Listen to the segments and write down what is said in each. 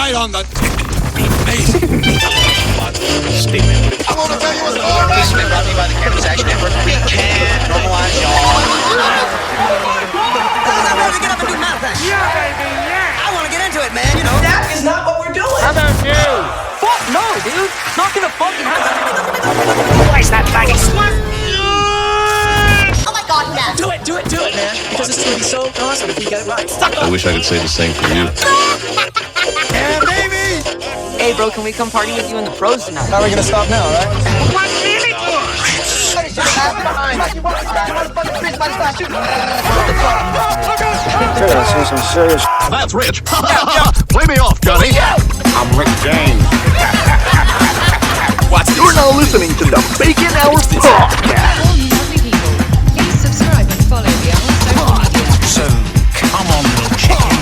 right on the amazing. Statement. I want to tell you a story. This has been brought to you by the Campus Action Network. We can't normalize y'all. I'm ready to get up and do my thing. Yeah, baby, yeah. I want to get into it, man, you know. That is not what we're doing. How about you? Fuck no, dude. Not gonna fucking happen. Where's that faggot? Oh my god, yes. Do it, man. Because this is gonna be so awesome if we get it right. I wish I could say the same for you. Yeah, baby. Hey, bro, can we come party with you in the pros tonight? How are we going to stop now, right? That's Rich. Play me off, Johnny. I'm Rick James. You're now listening to the Bacon Hour Podcast. All you lovely people, please subscribe and follow me on social media. So, come on, little chicken.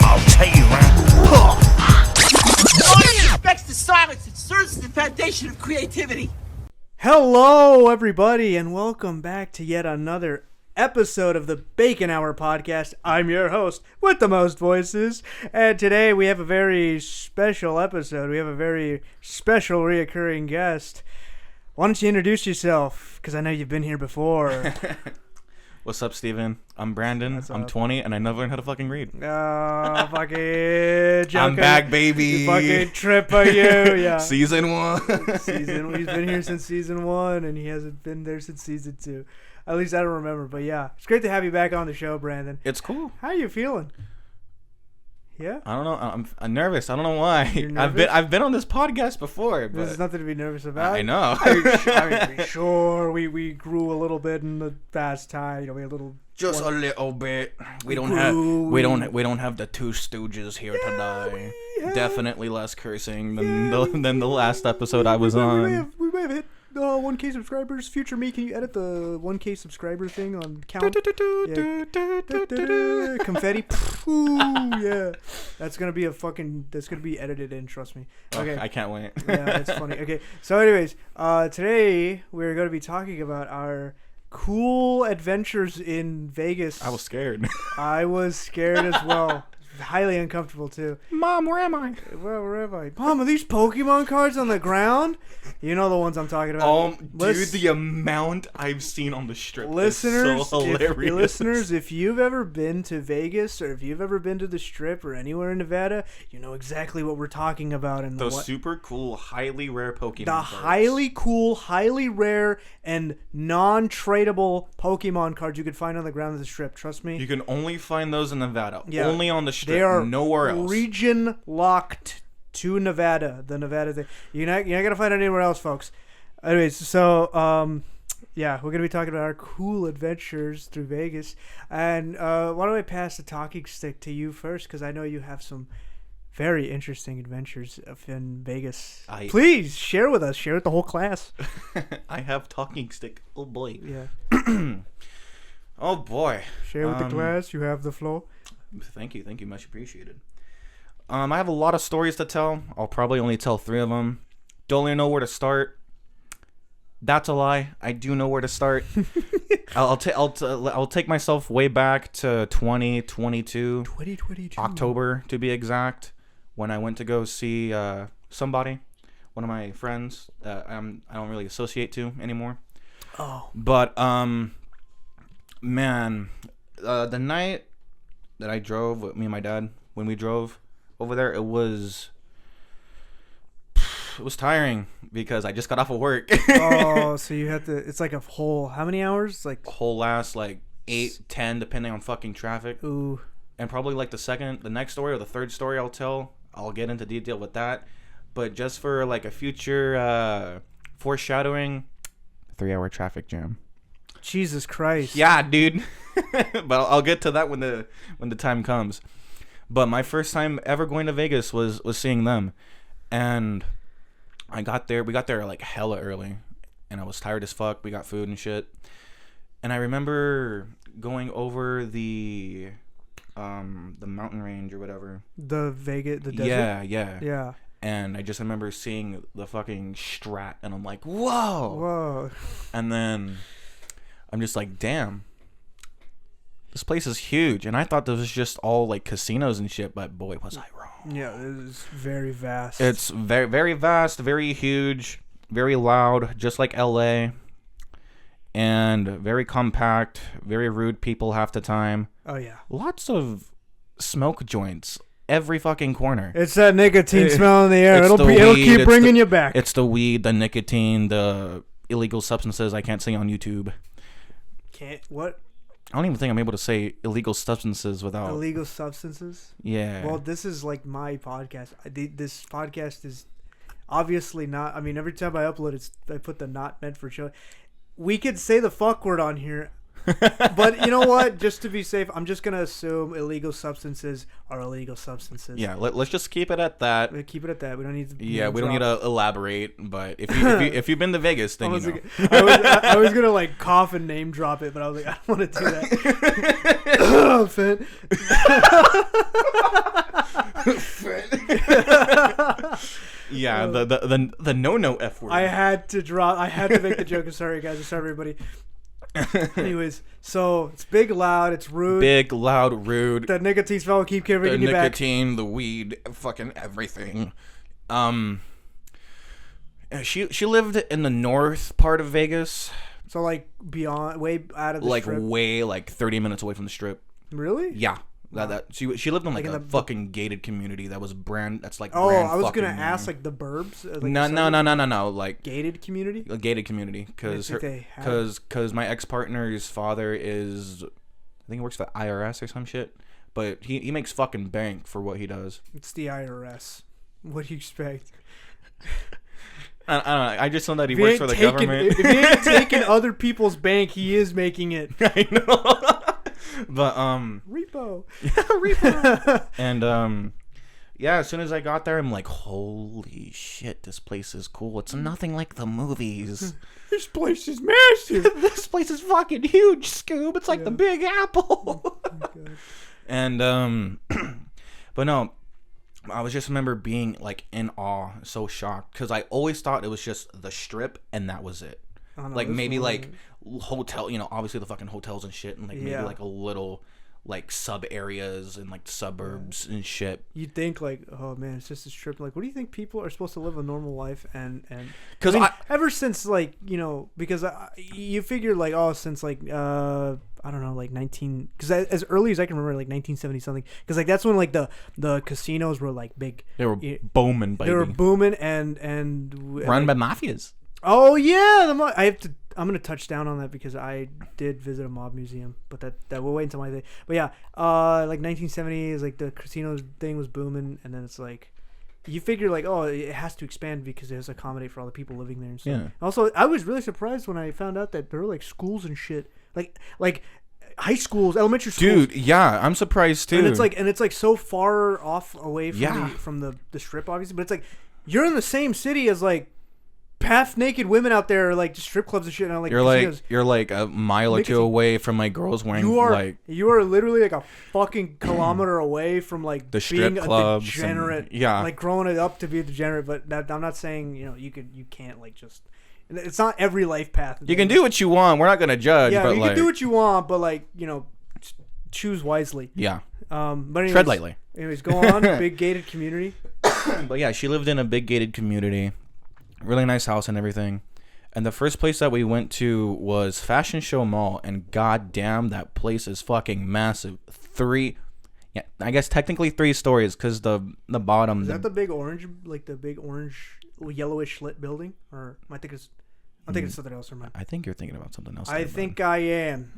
I'll tell you, man. No one respects the silence. It serves the foundation of creativity. Hello, everybody, and welcome back to yet another episode of the Bacon Hour Podcast. I'm your host with the most voices, and today we have a very special episode. We have a very special reoccurring guest. Why don't you introduce yourself? Because I know you've been here before. What's up, Steven? I'm Brandon. What's I'm up? 20, and I never learned how to fucking read. Oh, fucking joker. I'm back, baby. You fucking tripper, you. Yeah. Season 1. He's been here since season 1, and he hasn't been there since season 2. At least I don't remember, but yeah. It's great to have you back on the show, Brandon. It's cool. How are you feeling? Yeah? I don't know. I'm nervous. I don't know why. You're nervous? I've been on this podcast before, but There's nothing to be nervous about. I know. I mean, sure, we grew a little bit in the past time. You know, we had a little... Just a little bit. We don't have the two stooges here today. Definitely less cursing than the last episode I was on. We may have hit 1K subscribers. Future me, can you edit the 1K subscriber thing on count? Yeah. Confetti. Ooh, yeah. That's gonna be edited in, trust me. Okay. I can't wait. Yeah, that's funny. Okay. So anyways, today we're gonna be talking about our cool adventures in Vegas. I was scared. I was scared as well. Highly uncomfortable too. Mom, where am I? Where am I? Mom, are these Pokemon cards on the ground? You know the ones I'm talking about. Dude, the amount I've seen on the strip listeners, is so hilarious. Listeners, if you've ever been to Vegas or if you've ever been to the Strip or anywhere in Nevada, you know exactly what we're talking about. And those super cool, highly rare Pokemon the cards. highly cool, highly rare, and non-tradable Pokemon cards you could find on the ground of the Strip. Trust me. You can only find those in Nevada. Yeah. Only on the Strip. They are nowhere else. Region locked to Nevada. The Nevada thing. You're not gonna find it anywhere else, folks. Anyways, so yeah, we're gonna be talking about our cool adventures through Vegas. And why don't I pass the talking stick to you first? Because I know you have some very interesting adventures in Vegas. Please share with us. Share with the whole class. I have talking stick. Oh boy. Yeah. Oh boy. Share with the class. You have the floor. Thank you, much appreciated. I have a lot of stories to tell. I'll probably only tell 3 of them. Don't really know where to start. That's a lie. I do know where to start. I'll take myself way back to 2022. 2022. October to be exact, when I went to go see somebody, one of my friends that I don't really associate to anymore. Oh. But man, the night that I drove with me and my dad, when we drove over there, it was tiring because I just got off of work. Oh, so you had to, it's like a whole, how many hours? Like whole last 8, 10, depending on fucking traffic. Ooh. And probably the next story or the third story I'll get into detail with that. But just for a future foreshadowing, 3-hour traffic jam. Jesus Christ. Yeah, dude. But I'll get to that when the time comes. But my first time ever going to Vegas was seeing them. And we got there hella early, and I was tired as fuck. We got food and shit. And I remember going over the mountain range or whatever. The Vegas, the desert? Yeah. And I just remember seeing the fucking Strat, and I'm like, whoa. Whoa. And then I'm just like, damn. this place is huge, and I thought this was just all like casinos and shit, but boy, was I wrong. Yeah, it is very vast. It's very, very vast, very huge, very loud, just like LA, and very compact, very rude people half the time. Oh yeah. Lots of smoke joints every fucking corner. It's that nicotine smell in the air. It's It'll the it'll weed, keep it's bringing the- you back. It's the weed, the nicotine, the illegal substances I can't say on YouTube. Can't what? I don't even think I'm able to say illegal substances without. Illegal substances? Yeah. Well, this is like my podcast. This podcast is obviously not. I mean, every time I upload it, I put the not meant for show. We could say the fuck word on here. But you know what? Just to be safe, I'm just gonna assume illegal substances are illegal substances. Yeah, let's just keep it at that. We keep it at that. We don't need to. Yeah, we don't need to elaborate. But if you've been to Vegas, then you know. I was gonna like cough and name drop it, but I was like, I don't want to do that. Oh, Finn. Yeah, the no F word. I had to make the joke. I'm sorry, guys. I'm sorry, everybody. Anyways, so it's big, loud, it's rude. Big, loud, rude. The nicotine smell will keep The bringing you back. nicotine, the weed, fucking everything. She lived in the north part of Vegas, So like beyond, way out of the like strip. way like 30 minutes away from the strip. Really? Yeah. That she lived in like in a the- fucking gated community that's like Oh, brand I was fucking gonna new. ask like the burbs. Like No, the no, suburbs? no, like Gated community. a gated community because I think they have- my ex-partner's father is, I think he works for the IRS or some shit, but he makes fucking bank for what he does. It's the IRS. What do you expect? I don't know. I just know that he If he works ain't for the taking- government. If he ain't taking other people's bank, he is making it. I know. But Repo. and yeah, as soon as I got there, I'm like, holy shit, this place is cool. It's nothing like the movies. This place is massive. This place is fucking huge, Scoob. It's like the Big Apple. And but no, I was just remember being like in awe, so shocked, because I always thought it was just the strip and that was it. Oh, no, Like this maybe one- like hotel, obviously the fucking hotels and shit, and like maybe Yeah. like a little like sub areas and like suburbs and shit. You'd think like, oh man, it's just a strip. Like, what do you think people are supposed to live a normal life and? Because ever since like because you figure like since like I don't know like 19 because as early as I can remember like 1970 something because like that's when like the casinos were like big. they were booming, baby. They were booming and Run by mafias. Oh yeah, I'm gonna touch down on that because I did visit a mob museum, but that will wait until my day. But yeah, like 1970s, like the casino thing was booming, and then it's like, you figure like, oh, it has to expand because it has to accommodate for all the people living there and stuff. Yeah. Also, I was really surprised when I found out that there were like schools and shit, like high schools, elementary schools. Dude, yeah, I'm surprised too. And it's like so far off away from Yeah. from the strip, obviously. But it's like you're in the same city as like half naked women out there, or like just strip clubs and shit. And like you're like a mile or two Nicotine. away from like girls wearing you are literally like a fucking kilometer away from like The strip being clubs a and- degenerate. yeah. like growing it up to be a degenerate. But I'm not saying you can't like just. It's not every life path. You can do what you want. We're not gonna judge. Yeah, but you like, can do what you want, but like choose wisely. yeah, But anyways, tread lightly. Anyways, go on. Big gated community. But yeah, she lived in a big gated community, really nice house and everything. And the first place that we went to was Fashion Show Mall, and goddamn, that place is fucking massive. I guess technically 3 stories, because the bottom. Is that the big orange, like the big orange, yellowish lit building, or I think it's something else. Or I think you're thinking about something else. I think I am.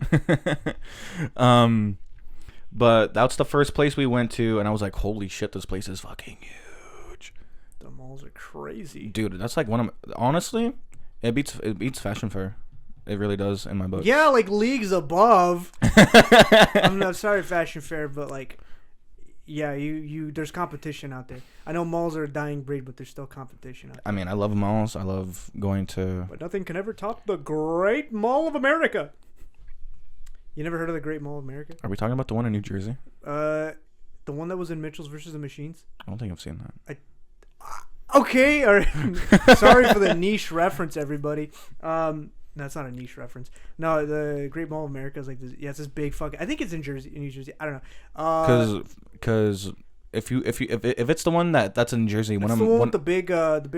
But that's the first place we went to, and I was like, holy shit, this place is fucking huge. The malls are crazy, Dude, that's like one of my, honestly, it beats Fashion Fair. It really does in my book. Yeah, like leagues above. I'm not sorry, Fashion Fair, but like, yeah, you there's competition out there. I know malls are a dying breed, but there's still competition out there. I mean, I love malls. I love going to. But nothing can ever top the Great Mall of America. You never heard of the Great Mall of America? Are we talking about the one in New Jersey? The one that was in Mitchell's versus the Machines. I don't think I've seen that. Okay, all right. Sorry for the niche reference, everybody. No, it's not a niche reference. No, the Great Mall of America is like this. Yeah, it's this big fucking. I think it's in Jersey, New Jersey. I don't know. Because if it's the one that's in Jersey, It's the one with the big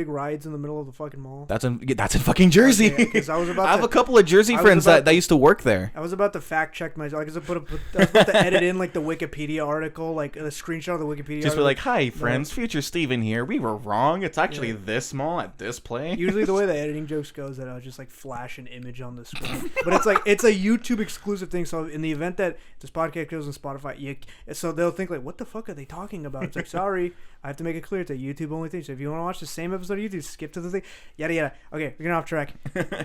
rides in the middle of the fucking mall. that's in fucking Jersey. Okay, 'cause I was about I have to- a couple of Jersey I was friends about that used to work there. I was about to fact check myself. Like, I was about to edit in like the Wikipedia article, like a screenshot of the Wikipedia. Just article. be like, "Hi, friends, future Steven here. We were wrong. It's actually Yeah. this mall at this place." Usually the way the editing jokes goes, that I'll just like flash an image on the screen. But it's a YouTube exclusive thing. So in the event that this podcast goes on Spotify, so they'll think like, what the fuck are they talking about? It's like, sorry, I have to make it clear it's a YouTube only thing. So if you want to watch the same episode of YouTube, skip to the thing. Yada yada. Okay, we're getting off track.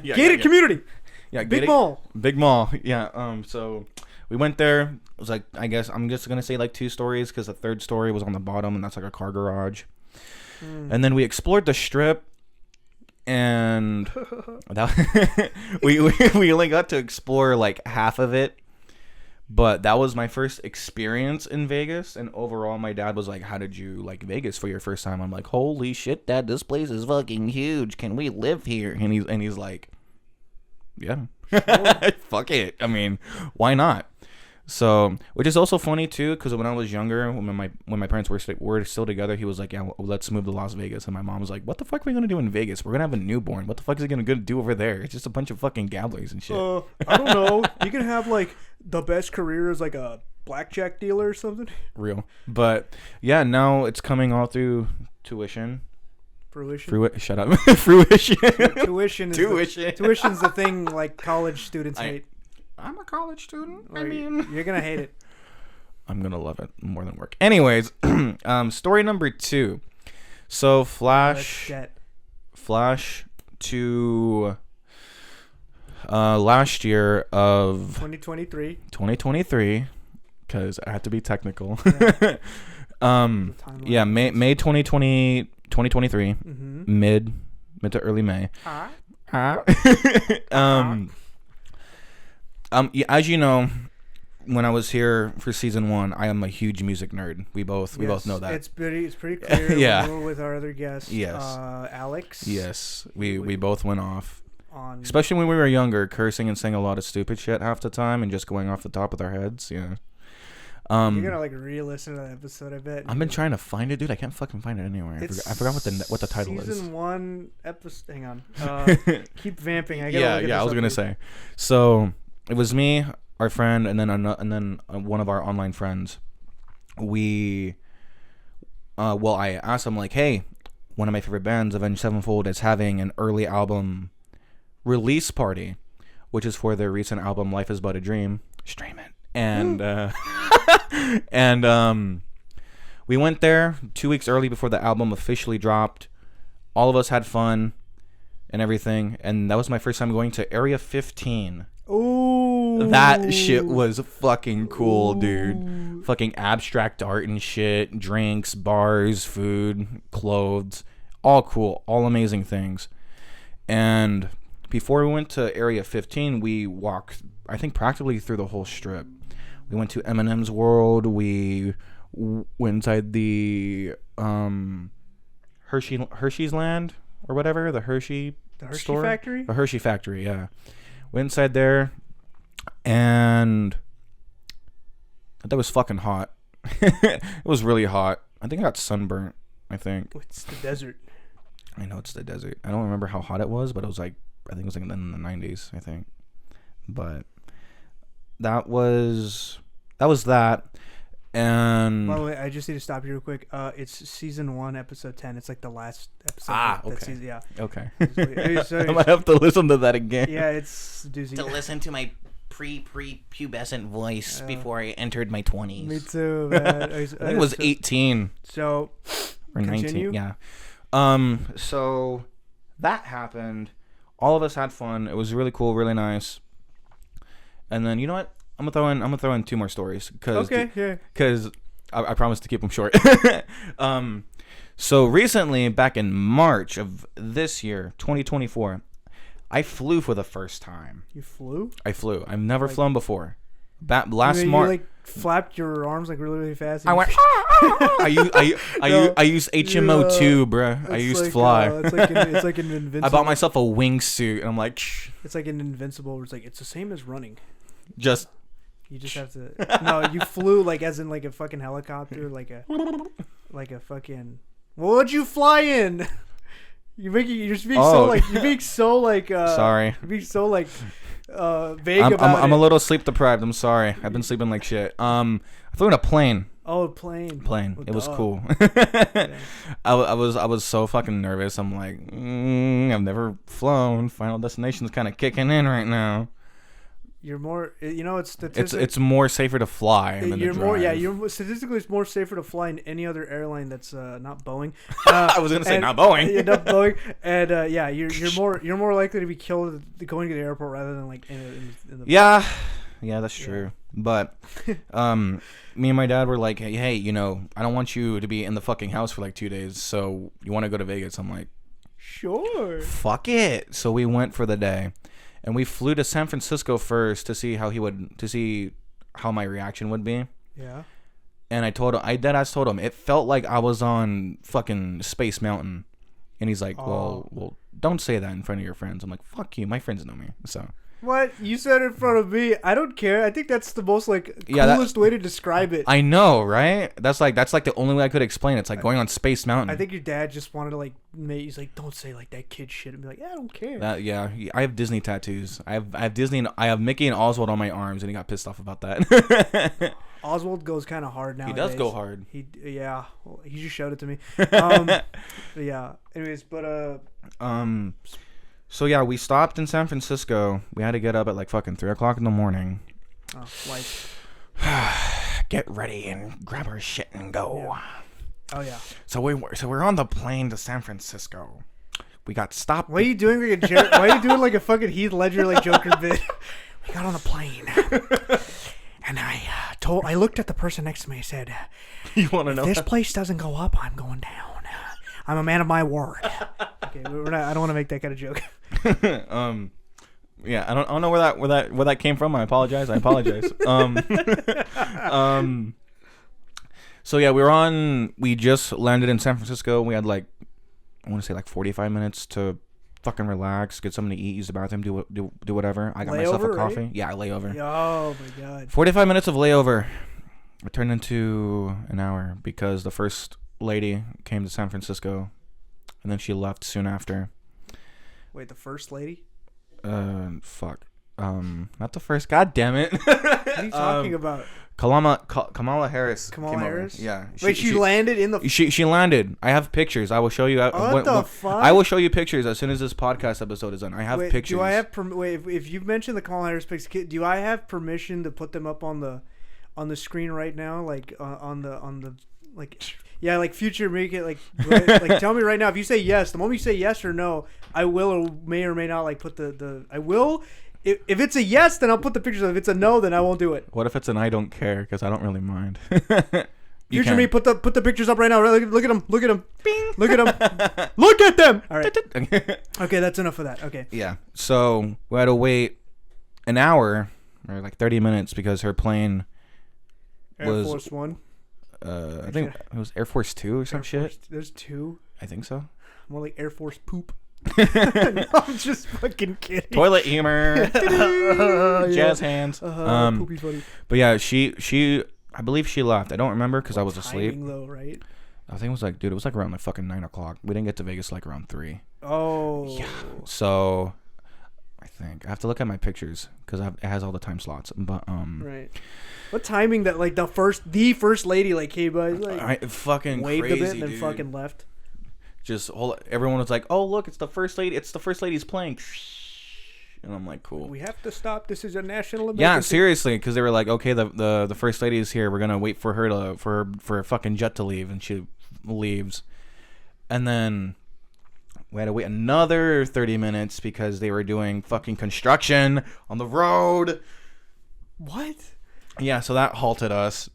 Gated community. Yeah, Big mall. Big mall. Yeah. So we went there. It was like, I guess I'm just gonna say like 2 stories because the third story was on the bottom, and that's like a car garage. And then we explored the strip, and that, we only got to explore like half of it. But that was my first experience in Vegas, and overall, my dad was like, "How did you like Vegas for your first time?" I'm like, "Holy shit, Dad, this place is fucking huge. Can we live here?" And he's like, "Yeah, fuck it. I mean, why not?" So, which is also funny too, because when I was younger, when my parents were still together, he was like, "Yeah, well, let's move to Las Vegas," and my mom was like, "What the fuck are we gonna do in Vegas? We're gonna have a newborn. What the fuck is he gonna do over there? It's just a bunch of fucking gamblers and shit." I don't know. You can have like the best career as like a blackjack dealer or something. Real, but yeah, now it's coming all through tuition. Fruition. Shut up. Fruition. Tuition. Tuition's the thing like college students hate. I'm a college student. Like, you're gonna hate it. I'm gonna love it more than work. Anyways, story number 2. So flash to last year of 2023, because I have to be technical. Yeah. May 2023, mid to early May. As you know, when I was here for season 1, I am a huge music nerd. We both know that. It's pretty clear. Yeah. When we were with our other guest, Yes. Alex. Yes, we both went off. On Especially when we were younger, cursing and saying a lot of stupid shit half the time and just going off the top of our heads. Yeah. You're gonna like re-listen to that episode, I bet. I've been trying to find it, dude. I can't fucking find it anywhere. I forgot what the title is. Season 1 episode. Hang on. Keep vamping. I was gonna say. So it was me, our friend, and then one of our online friends. I asked him like, hey, one of my favorite bands, Avenged Sevenfold, is having an early album release party, which is for their recent album Life Is But a Dream. Stream it. And we went there 2 weeks early before the album officially dropped. All of us had fun and everything, and that was my first time going to Area 15. Ooh, that shit was fucking cool, dude. Fucking abstract art and shit, drinks, bars, food, clothes, all cool, all amazing things. And before we went to Area 15, we walked, I think, practically through the whole strip. We went to Eminem's World. We went inside the Hershey's Land or whatever, the Hershey store? Factory? The Hershey Factory, yeah. Went inside there, and that was fucking hot. It was really hot. I think I got sunburnt, I think. It's the desert. I know it's the desert. I don't remember how hot it was, but it was like, I think it was like in the 90s, I think. But that was that. And by the way, I just need to stop you real quick. It's season 1, episode 10. It's like the last episode. Okay. Season, yeah. Okay. So I might have to listen to that again. Yeah, it's doozy. To listen to my pre-pubescent voice before I entered my 20s. Me too, man. I think it was 18. So, or 19. continue? Yeah. So that happened. All of us had fun. It was really cool, really nice. And then, you know what? I'm gonna throw in 2 more stories because I promised to keep them short. So recently, back in March of this year, 2024, I flew for the first time. You flew? I flew. I've never flown before. Last March. Like flapped your arms like really, really fast. I went. I used HMO too, bruh. I used like, Fly. It's like an invincible. I bought myself a wingsuit, and I'm like, It's like an invincible. Where it's like it's the same as running. just. You just have to. No, you flew like as in like a fucking helicopter, like a fucking. Well, what'd you fly in? You're just being so like you're being so like. Sorry. You're being so like vague about I'm it. a little sleep deprived. I'm sorry. I've been sleeping like shit. I flew in a plane. Oh, plane. Plane. It was cool. Yeah. I was so fucking nervous. I'm like, I've never flown. Final Destination's kind of kicking in right now. You're more, it's It's more safer to fly than to drive. You're statistically it's more safer to fly in any other airline that's not Boeing. I was gonna say not Boeing. Yeah, not Boeing. And you're more likely to be killed going to the airport rather than like in the. Yeah, that's true. But me and my dad were like, hey, I don't want you to be in the fucking house for like 2 days. So you want to go to Vegas? I'm like, sure. Fuck it. So we went for the day. And we flew to San Francisco first to see how my reaction would be. Yeah. And I deadass told him it felt like I was on fucking Space Mountain. And he's like, well, don't say that in front of your friends. I'm like, fuck you, my friends know me. So What? You said it in front of me. I don't care. I think that's the most coolest way to describe it. I know, right? That's like the only way I could explain it. It's like going on Space Mountain. I think your dad just wanted to he's like, don't say like that kid shit, and be like, yeah, I don't care. I have Disney tattoos. I have Disney and I have Mickey and Oswald on my arms, and he got pissed off about that. Oswald goes kind of hard now. He does go hard. He just showed it to me. Yeah. Anyways, So yeah, we stopped in San Francisco. We had to get up at like fucking 3 o'clock in the morning. Oh, like. Get ready and grab our shit and go. Yeah. Oh yeah. So we're on the plane to San Francisco. We got stopped. Why are you doing like why are you doing like a fucking Heath Ledger like Joker bit? We got on the plane, and I looked at the person next to me. I said, "You want to know? This place doesn't go up. I'm going down. I'm a man of my word." Okay, I don't want to make that kind of joke. Yeah, I don't know where that came from. I apologize. So yeah, we just landed in San Francisco. We had I want to say 45 minutes to fucking relax, get something to eat, use the bathroom, do whatever. I got myself a coffee. Right? Yeah, layover. Oh my god. 45 minutes of layover. It turned into an hour because the first lady came to San Francisco, and then she left soon after. Wait, the first lady? Fuck. Not the first. God damn it. What are you talking about? Kamala Harris. Kamala Harris? Yeah. Wait, she landed in the. She landed. I have pictures. I will show you. What the fuck? I will show you pictures as soon as this podcast episode is done. I have pictures. Do I have if you've mentioned the Kamala Harris pics, do I have permission to put them up on the screen right now, on the yeah, like future make it like tell me right now if you say yes. The moment you say yes or no, I will or may not put the I will. If it's a yes, then I'll put the pictures. If it's a no, then I won't do it. What if it's an I don't care? Because I don't really mind. Future me, put the pictures up right now. Look at them. Look at them. Bing. Look at them. Look at them. All right. Okay, that's enough of that. Okay. Yeah. So we had to wait an hour or 30 minutes because her plane Air Force One. I think it was Air Force 2 or some shit. There's two. I think so. More like Air Force poop. No, I'm just fucking kidding. Toilet humor. Jazz hands. Poopy funny. But yeah, she I believe she left. I don't remember because I was asleep. Though, right? I think it was around fucking 9 o'clock. We didn't get to Vegas around 3. Oh. Yeah. So I think I have to look at my pictures because it has all the time slots. But right. What timing that the first lady came by fucking waved crazy, a bit and then dude. fucking left. Just everyone was like, "Oh, look, it's the first lady. It's the first lady's plane." And I'm like, "Cool. We have to stop. This is a national emergency." Yeah, seriously, because they were like, "Okay, the first lady is here. We're gonna wait for her for a fucking jet to leave," and she leaves, and then we had to wait another 30 minutes because they were doing fucking construction on the road. What? Yeah, so that halted us.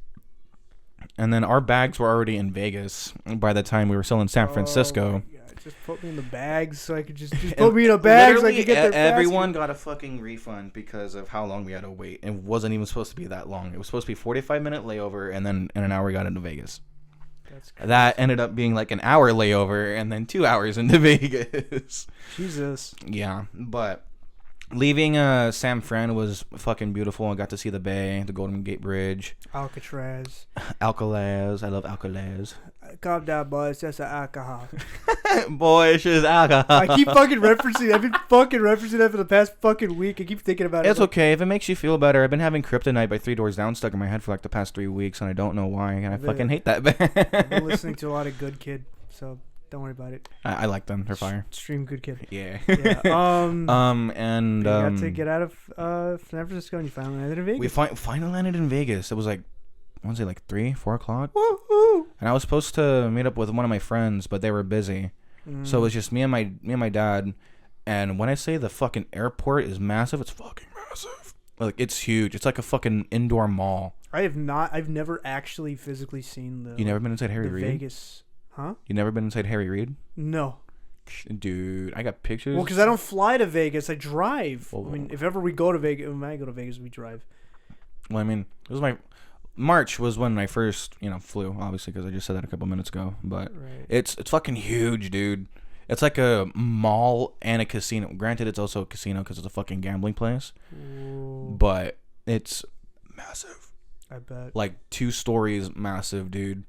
And then our bags were already in Vegas by the time we were still in San Francisco. Oh, just put me in the bags so I could just put me in a bag so I could get there everyone got a fucking refund because of how long we had to wait. It wasn't even supposed to be that long. It was supposed to be 45-minute layover, and then in an hour we got into Vegas. That ended up being like an hour layover and then 2 hours into Vegas. Jesus. Yeah, but leaving San Fran was fucking beautiful. I got to see the Bay, the Golden Gate Bridge. Alcatraz. Alcalaz. I love Alcalaz. Calm down, boys. That's an alcohol. Boy, it's just alcohol. I keep fucking referencing. I've been fucking referencing that for the past fucking week. I keep thinking about it. It's okay if it makes you feel better. I've been having Kryptonite by 3 Doors Down stuck in my head for like the past 3 weeks, and I don't know why. And I fucking hate that band. I've been listening to a lot of Good Kid, so don't worry about it. I like them. They're fire. Stream Good Kid. Yeah. Yeah. And you got to get out of San Francisco, and you finally landed in Vegas. We finally landed in Vegas. It was like, I want to say like 3-4 o'clock. Woo-hoo. And I was supposed to meet up with one of my friends, but they were busy. So it was just me and my dad. And when I say the fucking airport is massive, it's fucking massive. Like, it's huge. It's like a fucking indoor mall. I've never actually physically seen the. You never been inside Harry Reid? Vegas, huh? You never been inside Harry Reid? No. Dude, I got pictures. Well, because I don't fly to Vegas, I drive. Well, I mean, if ever we go to Vegas, when I go to Vegas, we drive. Well, I mean, it was March was when I first, flew, obviously, because I just said that a couple minutes ago. But it's fucking huge, dude. It's like a mall and a casino. Granted, it's also a casino because it's a fucking gambling place. Ooh. But it's massive. I bet. Like 2 stories massive, dude.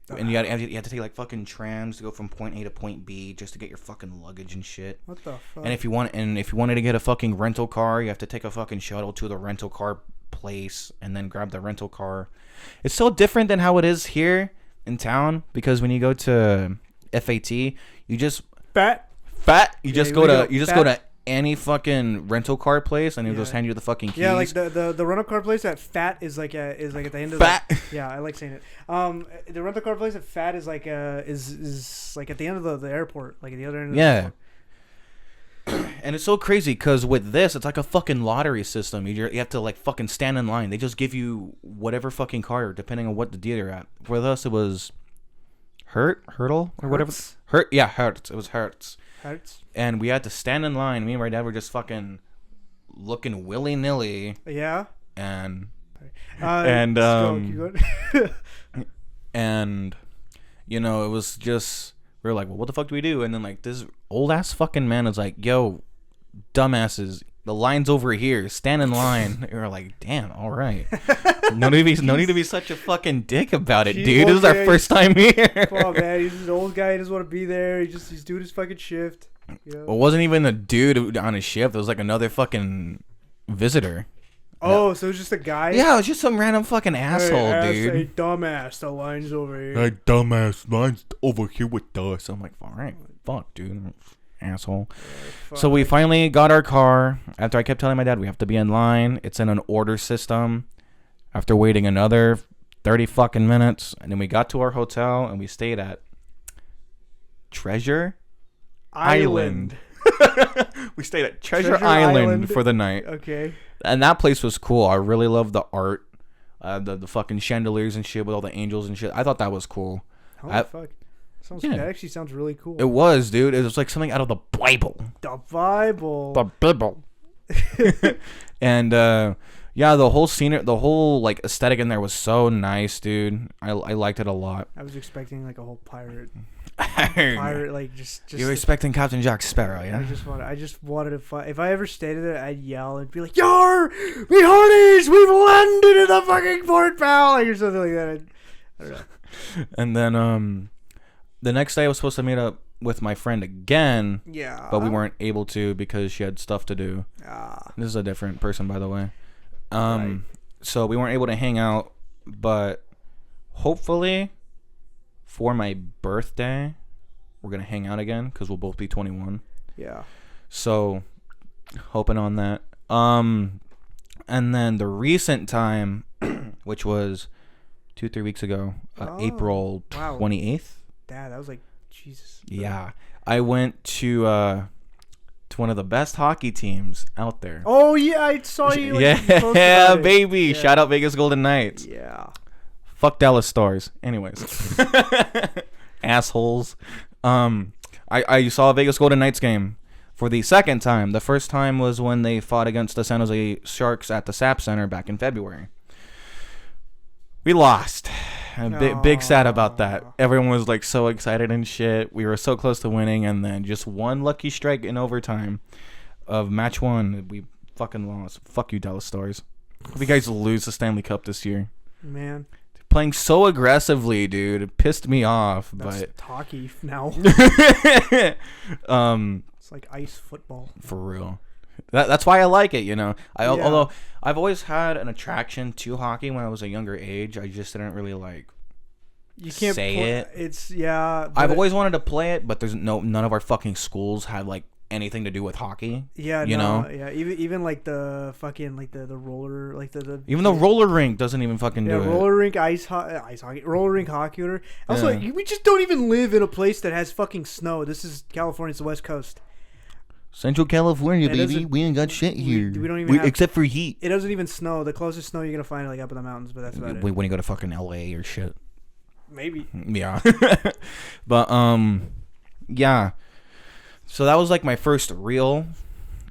And you had to take like fucking trams to go from point A to point B just to get your fucking luggage and shit. What the fuck? And if you wanted to get a fucking rental car, you have to take a fucking shuttle to the rental car place and then grab the rental car. It's so different than how it is here in town because when you go to FAT, you just you just go to any fucking rental car place and they'll just hand you the fucking keys. Yeah, like the rental car place at Fat is like at the end of yeah, I like saying it. The rental car place at Fat is like is like at the end of the airport, like at the other end of the airport. And it's so crazy because with this, it's like a fucking lottery system. You have to like fucking stand in line. They just give you whatever fucking car, depending on what the deal you're at. With us, it was Hurdle or whatever. Hertz. It was Hertz. And we had to stand in line. Me and my dad were just fucking looking willy nilly. Yeah. And and it was just. We were like, well, what the fuck do we do? And then like this old ass fucking man is like, yo, dumbasses, the line's over here. Stand in line. And we were like, damn, all right. No need to be such a fucking dick about it, dude. This is our first time here. Come on, man. He's an old guy. He doesn't want to be there. He's doing his fucking shift. Well, it wasn't even a dude on his shift. It was like another fucking visitor. Oh, so it was just a guy? Yeah, it was just some random fucking asshole, dude. Hey, dumbass, the line's over here. Hey, dumbass, line's over here with us. I'm like, all right, fuck, dude, asshole. So we finally got our car. After I kept telling my dad we have to be in line. It's in an order system. After waiting another 30 fucking minutes, and then we got to our hotel and we stayed at Treasure Island. We stayed at Treasure Island for the night. Okay. And that place was cool. I really loved the art, the fucking chandeliers and shit with all the angels and shit. I thought that was cool. Holy fuck. That actually sounds really cool. It was, dude. It was like something out of the Bible. The Bible. The Bible. And yeah, the whole scenery, the whole like aesthetic in there was so nice, dude. I liked it a lot. I was expecting like a whole pirate like just you were expecting Captain Jack Sparrow, yeah? I just wanted to fight. If I ever stayed there, I'd yell and be like, "Yar, me hearties, we've landed in the fucking port, pal!" Like or something like that. I don't know. And then the next day I was supposed to meet up with my friend again. Yeah. But we weren't able to because she had stuff to do. This is a different person, by the way. Right. So we weren't able to hang out, but hopefully for my birthday we're gonna hang out again because we'll both be 21. Yeah. So hoping on that. And then the recent time, which was 2-3 weeks ago, April 28th. Dad, that was like Jesus. Yeah, I went to one of the best hockey teams out there. Oh yeah, I saw you. Yeah, baby. Yeah. Shout out Vegas Golden Knights. Yeah. Fuck Dallas Stars. Anyways. Assholes. I saw a Vegas Golden Knights game for the second time. The first time was when they fought against the San Jose Sharks at the SAP Center back in February. We lost. I'm big sad about that. Everyone was like so excited and shit. We were so close to winning, and then just one lucky strike in overtime of match one, we fucking lost. Fuck you, Dallas Stars. Hope you guys lose the Stanley Cup this year. Man. Playing so aggressively, dude. It pissed me off. That's but hockey now. It's like ice football. For real. That's why I like it, you know. Although I've always had an attraction to hockey when I was a younger age. I just didn't really like you can't say it. It's I've always wanted to play it, but there's none of our fucking schools have like anything to do with hockey. Yeah, you know. Yeah, even like the fucking like the roller like the even the roller rink doesn't even fucking do it. Roller rink ice hockey, roller rink hockey. Also, like, we just don't even live in a place that has fucking snow. This is California. It's the West Coast. Central California, baby. We ain't got shit here. We don't even have, except for heat. It doesn't even snow. The closest snow you're gonna find like up in the mountains, but that's about it. When you go to fucking LA or shit. Maybe. Yeah. But yeah. So that was like my first real,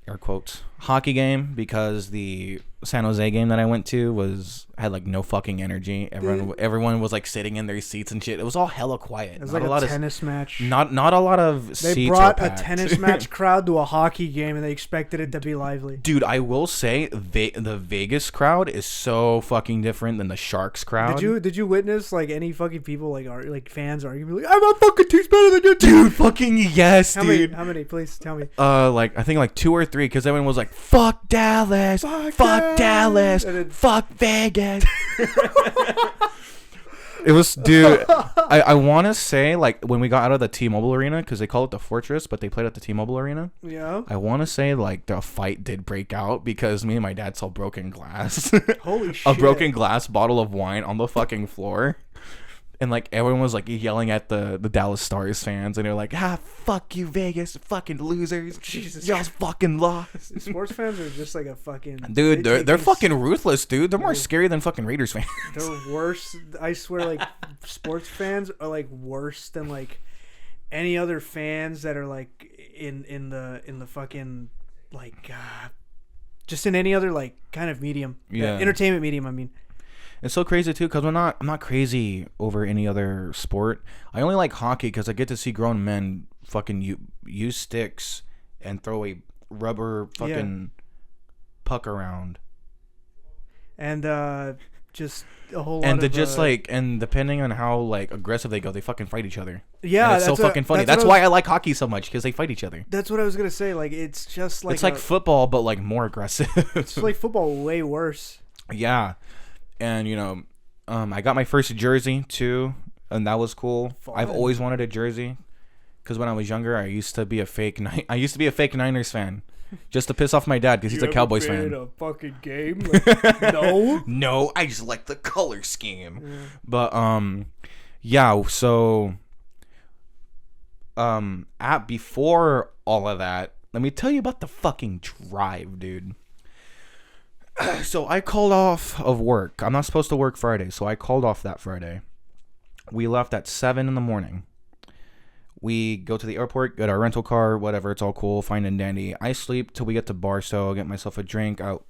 air quotes, hockey game, because the San Jose game that I went to had like no fucking energy. Everyone was like sitting in their seats and shit. It was all hella quiet. It was like a tennis match. Not a lot of seats. They brought a tennis match crowd to a hockey game, and they expected it to be lively. Dude, I will say the Vegas crowd is so fucking different than the Sharks crowd. Did you witness like any fucking people like fans arguing like, "I'm fucking team's better than you, dude"? Fucking yes, dude. How many? Please tell me. Like I think like 2 or 3, because everyone was like, "Fuck Dallas, fuck Dallas, fuck Vegas." It was, dude. I want to say like when we got out of the T-Mobile Arena, because they call it the Fortress, but they played at the T-Mobile Arena. Yeah. I want to say like the fight did break out because me and my dad saw broken glass. Holy shit! A broken glass bottle of wine on the fucking floor. And like everyone was like yelling at the Dallas Stars fans, and they're like, fuck you, Vegas, fucking losers. Jesus, y'all fucking lost. Sports fans are just like a fucking dude. They're fucking ruthless, dude. They're more scary than fucking Raiders fans. They're worse. I swear, like sports fans are like worse than like any other fans that are like in the fucking like just in any other like kind of medium, entertainment medium. I mean. It's so crazy too, because I'm not crazy over any other sport. I only like hockey because I get to see grown men fucking use sticks and throw a rubber fucking puck around, and just a whole lot and depending on how like aggressive they go, they fucking fight each other. Yeah, and it's so fucking funny. That's why I like hockey so much, because they fight each other. That's what I was gonna say. Like it's just like it's like football, but like more aggressive. It's like football, way worse. Yeah. And, you know, I got my first jersey, too, and that was cool. Fun. I've always wanted a jersey, because when I was younger, I used to be a fake Niners fan, just to piss off my dad, because he's a Cowboys fan. A fucking game? Like, no? No, I just like the color scheme. Yeah. But, yeah, so, before all of that, let me tell you about the fucking drive, dude. So I called off of work. I'm not supposed to work Friday, so I called off that Friday. We left at 7 in the morning. We go to the airport, get our rental car, whatever. It's all cool, fine and dandy. I sleep till we get to Barstow, get myself a drink out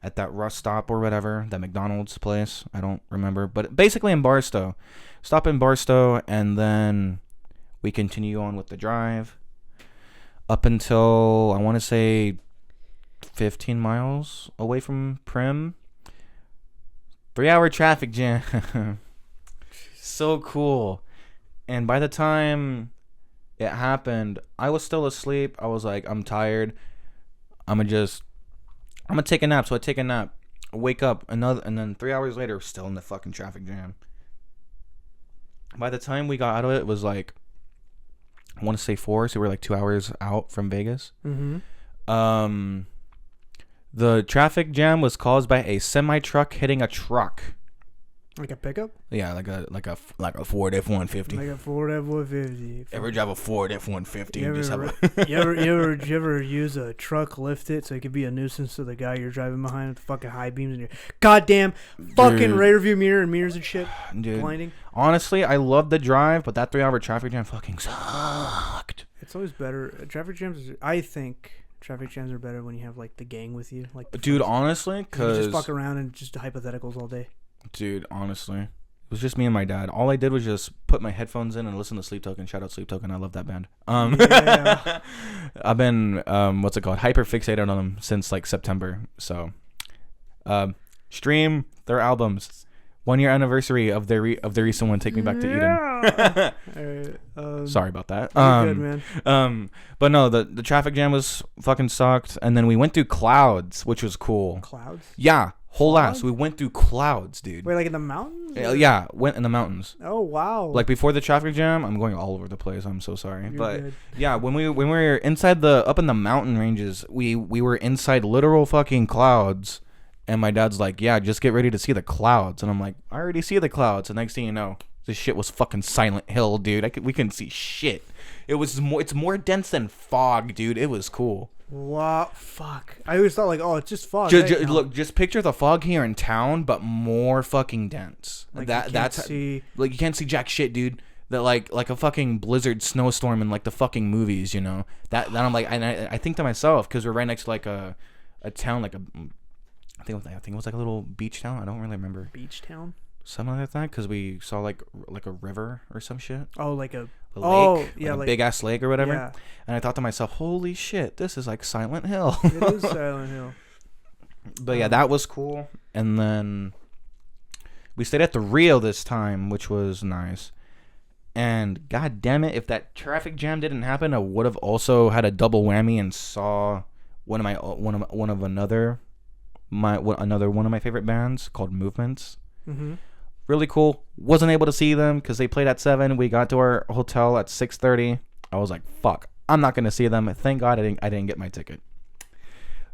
at that Rust stop or whatever, that McDonald's place. I don't remember, but basically in Barstow. Stop in Barstow, and then we continue on with the drive up until, I want to say, 15 miles away from Prim. 3-hour traffic jam. So cool. And by the time it happened, I was still asleep. I was like, I'm tired. I'm gonna take a nap. So I take a nap, wake up, and then 3 hours later, still in the fucking traffic jam. By the time we got out of it, it was like, I want to say 4, so we're like 2 hours out from Vegas. Mm-hmm. The traffic jam was caused by a semi-truck hitting a truck. Like a pickup? Yeah, like a Ford F-150. Like a Ford F-150. Ever drive a Ford F-150? You and just have you ever use a truck, lift it so it could be a nuisance to the guy you're driving behind with the fucking high beams in your goddamn fucking rear view mirror and mirrors and shit? Dude, blinding. Honestly, I love the drive, but that 3-hour traffic jam fucking sucked. It's always better. Traffic jams, I think traffic jams are better when you have like the gang with you. Like, dude, honestly, you because just fuck around and just hypotheticals all day. Dude, honestly, it was just me and my dad. All I did was just put my headphones in and listen to Sleep Token. Shout out Sleep Token. I love that band. Yeah. I've been what's it called? Hyper fixated on them since like September. So, stream their albums. 1 year anniversary of their recent one. Take Me Back to Eden. Alright, Sorry about that. good, man. But no, the traffic jam was fucking sucked, and then we went through clouds, which was cool. Clouds? Yeah, whole Clouds? ass. We went through clouds, dude. Wait, like in the mountains? Yeah, went in the mountains. Oh wow. Like before the traffic jam, I'm going all over the place. I'm so sorry, You're but good. yeah, when we were inside up in the mountain ranges, we were inside literal fucking clouds, and my dad's like, "Yeah, just get ready to see the clouds," and I'm like, "I already see the clouds." And next thing you know, this shit was fucking Silent Hill, dude. We couldn't see shit. It's more dense than fog, dude. It was cool. Wow, fuck. I always thought like, oh, it's just fog. Look, just picture the fog here in town, but more fucking dense. Like That's see. like you can't see jack shit, dude. That like a fucking blizzard snowstorm in like the fucking movies, you know. That I'm like, I think to myself, because we're right next to like a town, like I think it was like a little beach town. I don't really remember. Beach town. Something like that, because we saw like a river or some shit. Oh, like a lake, oh yeah, like a big ass lake or whatever. Yeah. And I thought to myself, holy shit, this is like Silent Hill. It is Silent Hill. But yeah, that was cool. And then we stayed at the Rio this time, which was nice. And god damn it, if that traffic jam didn't happen, I would have also had a double whammy and saw one of my favorite bands called Movements. Mm-hmm. Really cool. Wasn't able to see them because they played at 7. We got to our hotel at 6:30. I was like, fuck, I'm not gonna see them. Thank God I didn't get my ticket.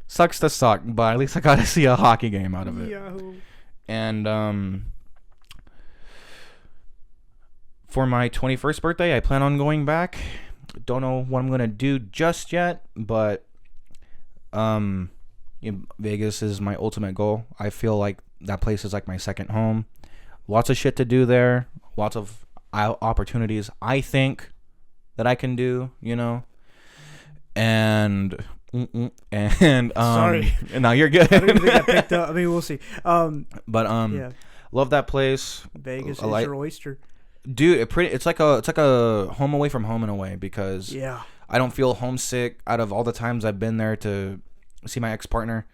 Sucks to suck, but at least I got to see a hockey game out of it. Yahoo. And for my 21st birthday, I plan on going back. Don't know what I'm gonna do just yet, but Vegas is my ultimate goal. I feel like that place is like my second home. Lots of shit to do there. Lots of opportunities I think that I can do, you know. And Sorry. No, you're good. I don't even think I picked up. I mean, we'll see. But yeah. Love that place. Vegas is like, your oyster. Dude, it's like a home away from home in a way, because Yeah. I don't feel homesick out of all the times I've been there to see my ex-partner.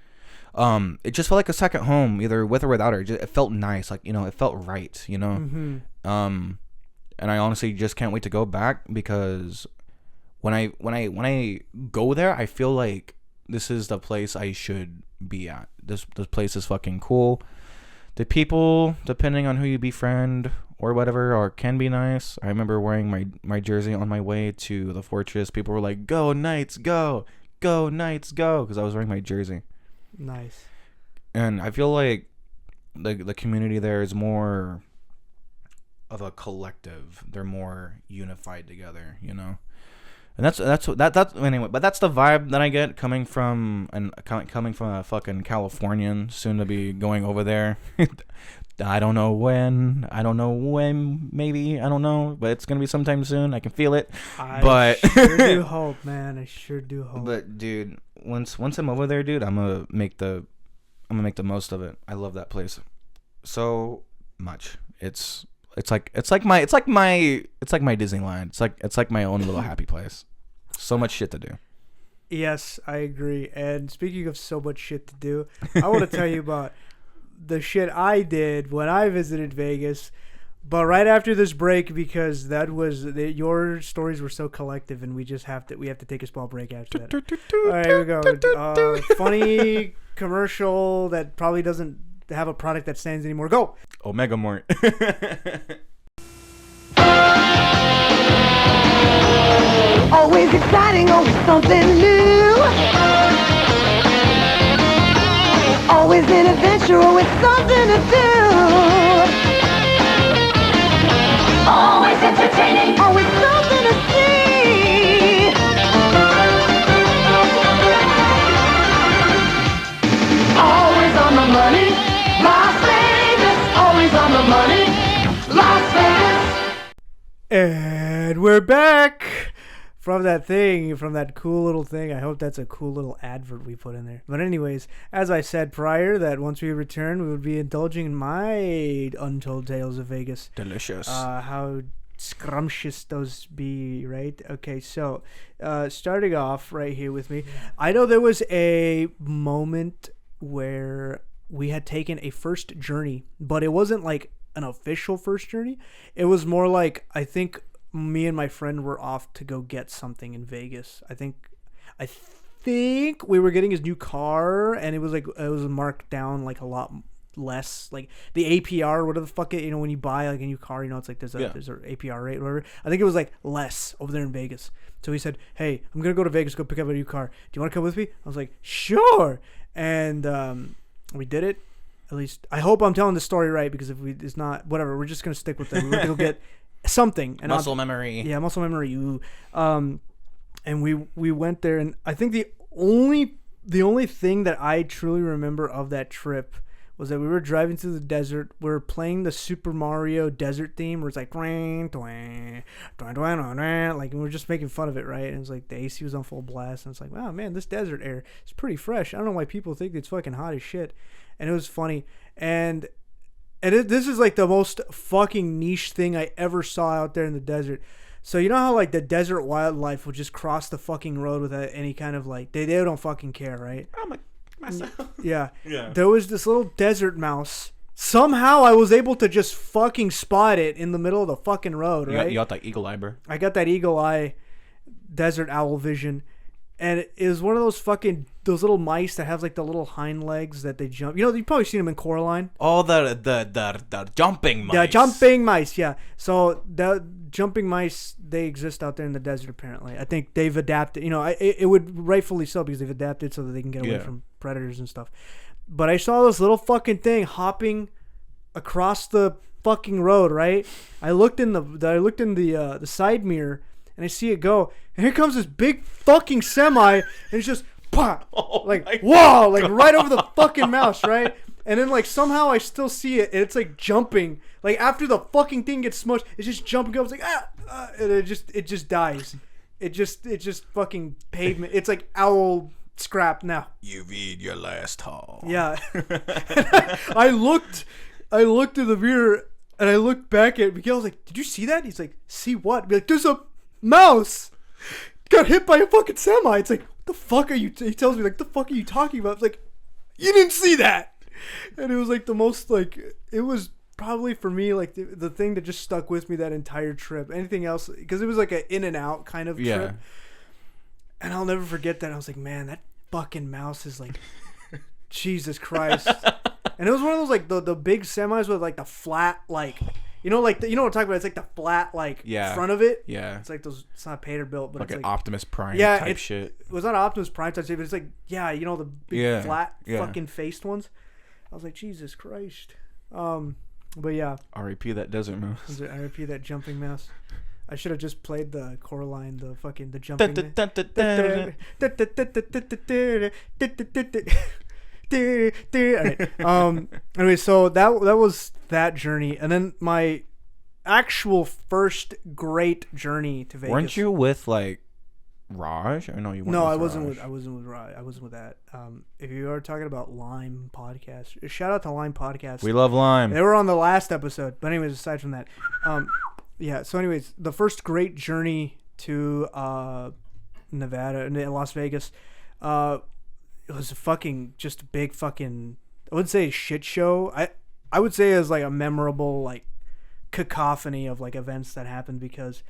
It just felt like a second home, either with or without her. It felt nice, like, you know, it felt right, you know. Mm-hmm. And I honestly just can't wait to go back, because when I go there, I feel like this is the place I should be at. This place is fucking cool. The people, depending on who you befriend or whatever, can be nice. I remember wearing my jersey on my way to the Fortress. People were like, "Go Knights, go! Go Knights, go!" Because I was wearing my jersey. Nice. And I feel like the community there is more of a collective. They're more unified together, you know. And that's anyway. But that's the vibe that I get coming from a fucking Californian, soon to be going over there. I don't know when. Maybe, I don't know. But it's gonna be sometime soon. I can feel it. I sure do hope, man. I sure do hope. But dude, once I'm over there, dude, I'm gonna make the most of it. I love that place so much. It's like my Disneyland. It's like my own little happy place. So much shit to do. Yes, I agree. And speaking of so much shit to do, I want to tell you about the shit I did when I visited Vegas. But right after this break, because your stories were so collective, and we have to take a small break after that. All right, here we go. Funny commercial that probably doesn't have a product that stands anymore. Go. Omega Mart. Always exciting, always something new. Always an adventure with something to do. Always entertaining. Always something to see. Always on the money. Las Vegas. Always on the money. Las Vegas. And we're back from that thing, from that cool little thing. I hope that's a cool little advert we put in there. But anyways, as I said prior, that once we return, we would be indulging in my untold tales of Vegas. Delicious. How scrumptious those be, right? Okay, so starting off right here with me, I know there was a moment where we had taken a first journey, but it wasn't like an official first journey. It was more like, I think me and my friend were off to go get something in Vegas. I think we were getting his new car, and it was marked down like a lot less, like the APR, whatever the fuck it, when you buy like a new car, it's like there's an APR rate, whatever. I think it was like less over there in Vegas. So he said, "Hey, I'm gonna go to Vegas, go pick up a new car. Do you want to come with me?" I was like, "Sure," and we did it. At least I hope I'm telling the story right, because if it's not, whatever, we're just gonna stick with it. We're gonna go get something. And muscle memory. Yeah, muscle memory. Ooh. And we went there, and I think the only thing that I truly remember of that trip was that we were driving through the desert. We were playing the Super Mario desert theme, where it's like, like, and we were just making fun of it, right? And it was like the AC was on full blast, and it's like, wow, man, this desert air is pretty fresh. I don't know why people think it's fucking hot as shit. And it was funny. And this is like the most fucking niche thing I ever saw out there in the desert. So you know how like the desert wildlife will just cross the fucking road without any kind of like, they don't fucking care, right? I'm like myself. Yeah. There was this little desert mouse. Somehow I was able to just fucking spot it in the middle of the fucking road, right? You got that eagle eye, bro. I got that eagle eye desert owl vision. And it was one of those little mice that have like the little hind legs that they jump. You've probably seen them in Coraline. Oh, the jumping mice. The jumping mice, yeah. So the jumping mice, they exist out there in the desert apparently. I think they've adapted. It would rightfully so, because they've adapted so that they can get away from predators and stuff. But I saw this little fucking thing hopping across the fucking road, right? I looked in the side mirror, and I see it go, and here comes this big fucking semi, and it's just pop, like whoa, like right over the fucking mouse, right? And then like somehow I still see it, and it's like jumping, like after the fucking thing gets smushed, it's just jumping up, it's like and it just dies. It just fucking pavement. It's like owl scrap now. You've eaten your last haul. Yeah. I looked in the mirror, and I looked back at Miguel. I was like, "Did you see that?" He's like, "See what?" Be like, "There's a mouse got hit by a fucking semi." It's like, what the fuck are you he tells me, like, the fuck are you talking about? It's like, you didn't see that. And it was like the most, like, it was probably for me like the thing that just stuck with me that entire trip. Anything else, because it was like an in and out kind of trip, and I'll never forget that. I was like, man, that fucking mouse is like Jesus Christ. And it was one of those like the big semis with like the flat, like, like what I'm talking about. It's like the flat, like, front of it. Yeah. It's like those. It's not Peterbilt, but like it's an like Optimus Prime type shit. It was not Optimus Prime type shit, but it's like, the big flat fucking faced ones. I was like, Jesus Christ. But yeah. R.I.P. that desert mouse. R.I.P. that jumping mouse. I should have just played the Coraline, the jumping. Alright. Anyway, so that was that journey, and then my actual first great journey to Vegas. Weren't you with like Raj? Or no, you weren't. No, with I wasn't Raj. with Raj. I wasn't with that. If you are talking about Lime Podcast, shout out to Lime Podcast. We love Lime. They were on the last episode. But anyways, aside from that, yeah. So anyways, the first great journey to Nevada, Las Vegas, it was just a big fucking, I wouldn't say a shit show. I would say it was like a memorable like cacophony of like events that happened, because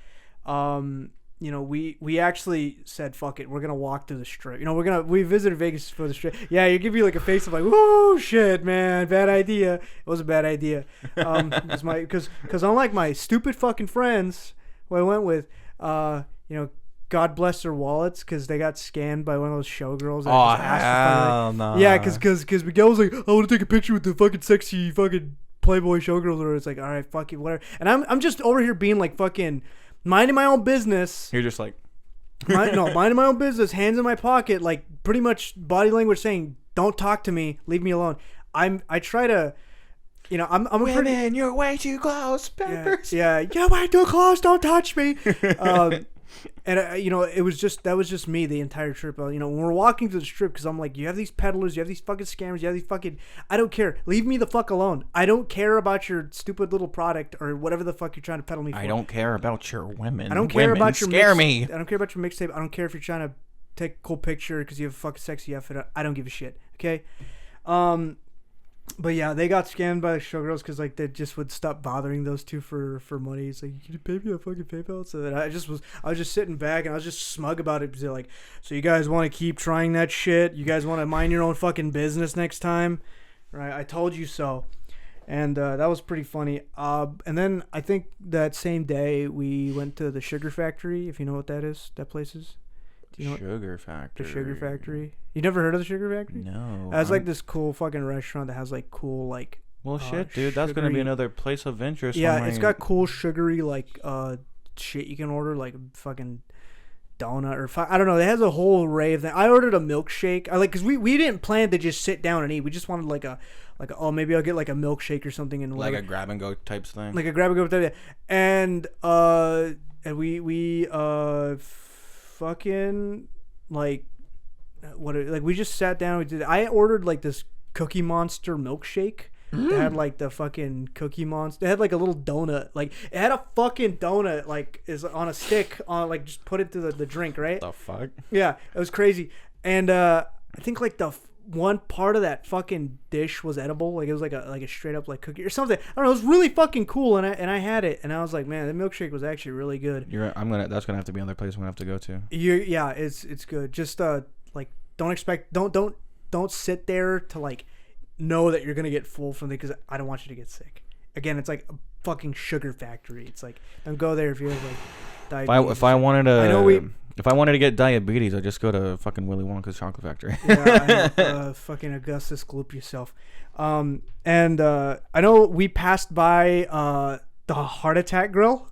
we actually said, fuck it, we're gonna walk through the strip. We visited Vegas for the strip. Yeah, you give you like a face of like, whoa, shit, man, bad idea. It was a bad idea. Because unlike my stupid fucking friends who I went with, God bless their wallets because they got scanned by one of those showgirls. that Oh, just asked for hell no. Yeah, because Miguel was like, I want to take a picture with the fucking sexy fucking Playboy showgirls. Or it's like, all right, fuck you, whatever. And I'm just over here being like fucking minding my own business. You're just like, minding my own business, hands in my pocket, like pretty much body language saying, "Don't talk to me, leave me alone." I try to, I'm a pretty. You're way too close, Peppers. Yeah, you're way too close. Don't touch me. And it was just me the entire trip. When we're walking through the strip, because I'm like, you have these peddlers, you have these fucking scammers, you have these fucking. I don't care. Leave me the fuck alone. I don't care about your stupid little product or whatever the fuck you're trying to peddle me for. I don't care about your women. I don't care women about your scare me. I don't care about your mixtape. I don't care if you're trying to take a cool picture because you have a fucking sexy outfit. I don't give a shit. Okay. But yeah, they got scammed by the showgirls because like they just would stop bothering those two for money. It's like, can you pay me a fucking PayPal? So that I was just sitting back and I was just smug about it because they're like, so you guys want to keep trying that shit? You guys want to mind your own fucking business next time, right? I told you so. And that was pretty funny. And then I think that same day we went to the Sugar Factory. If you know what that is, that place is. Do you know Sugar Factory. The Sugar Factory. You never heard of the Sugar Factory? No. It's like this cool fucking restaurant that has like cool like. Well, shit, dude. That's gonna be another place of interest. Yeah, it's got cool sugary like shit you can order like fucking donut or I don't know. It has a whole array of things. I ordered a milkshake. Because we didn't plan to just sit down and eat. We just wanted like a maybe I'll get like a milkshake or something and like a grab and go type thing. Like a grab and go type. And we fucking like we just sat down. I ordered like this Cookie Monster milkshake. It had like the fucking Cookie Monster. It had like a little donut. Like it had a fucking donut like is on a stick on like just put it to the drink, right? The fuck? Yeah, it was crazy. And I think like the one part of that fucking dish was edible. Like it was like a straight up like cookie or something. I don't know. It was really fucking cool. And I had it and I was like, man, the milkshake was actually really good. That's gonna have to be another place I'm gonna have to go to. Yeah, it's good. Just like don't sit there to like know that you're gonna get full from it because I don't want you to get sick. Again, it's like a fucking sugar factory. It's like don't go there if you have like diabetes. If I wanted to get diabetes, I'd just go to fucking Willy Wonka's chocolate factory. Yeah, fucking Augustus Gloop yourself. And I know we passed by the Heart Attack Grill.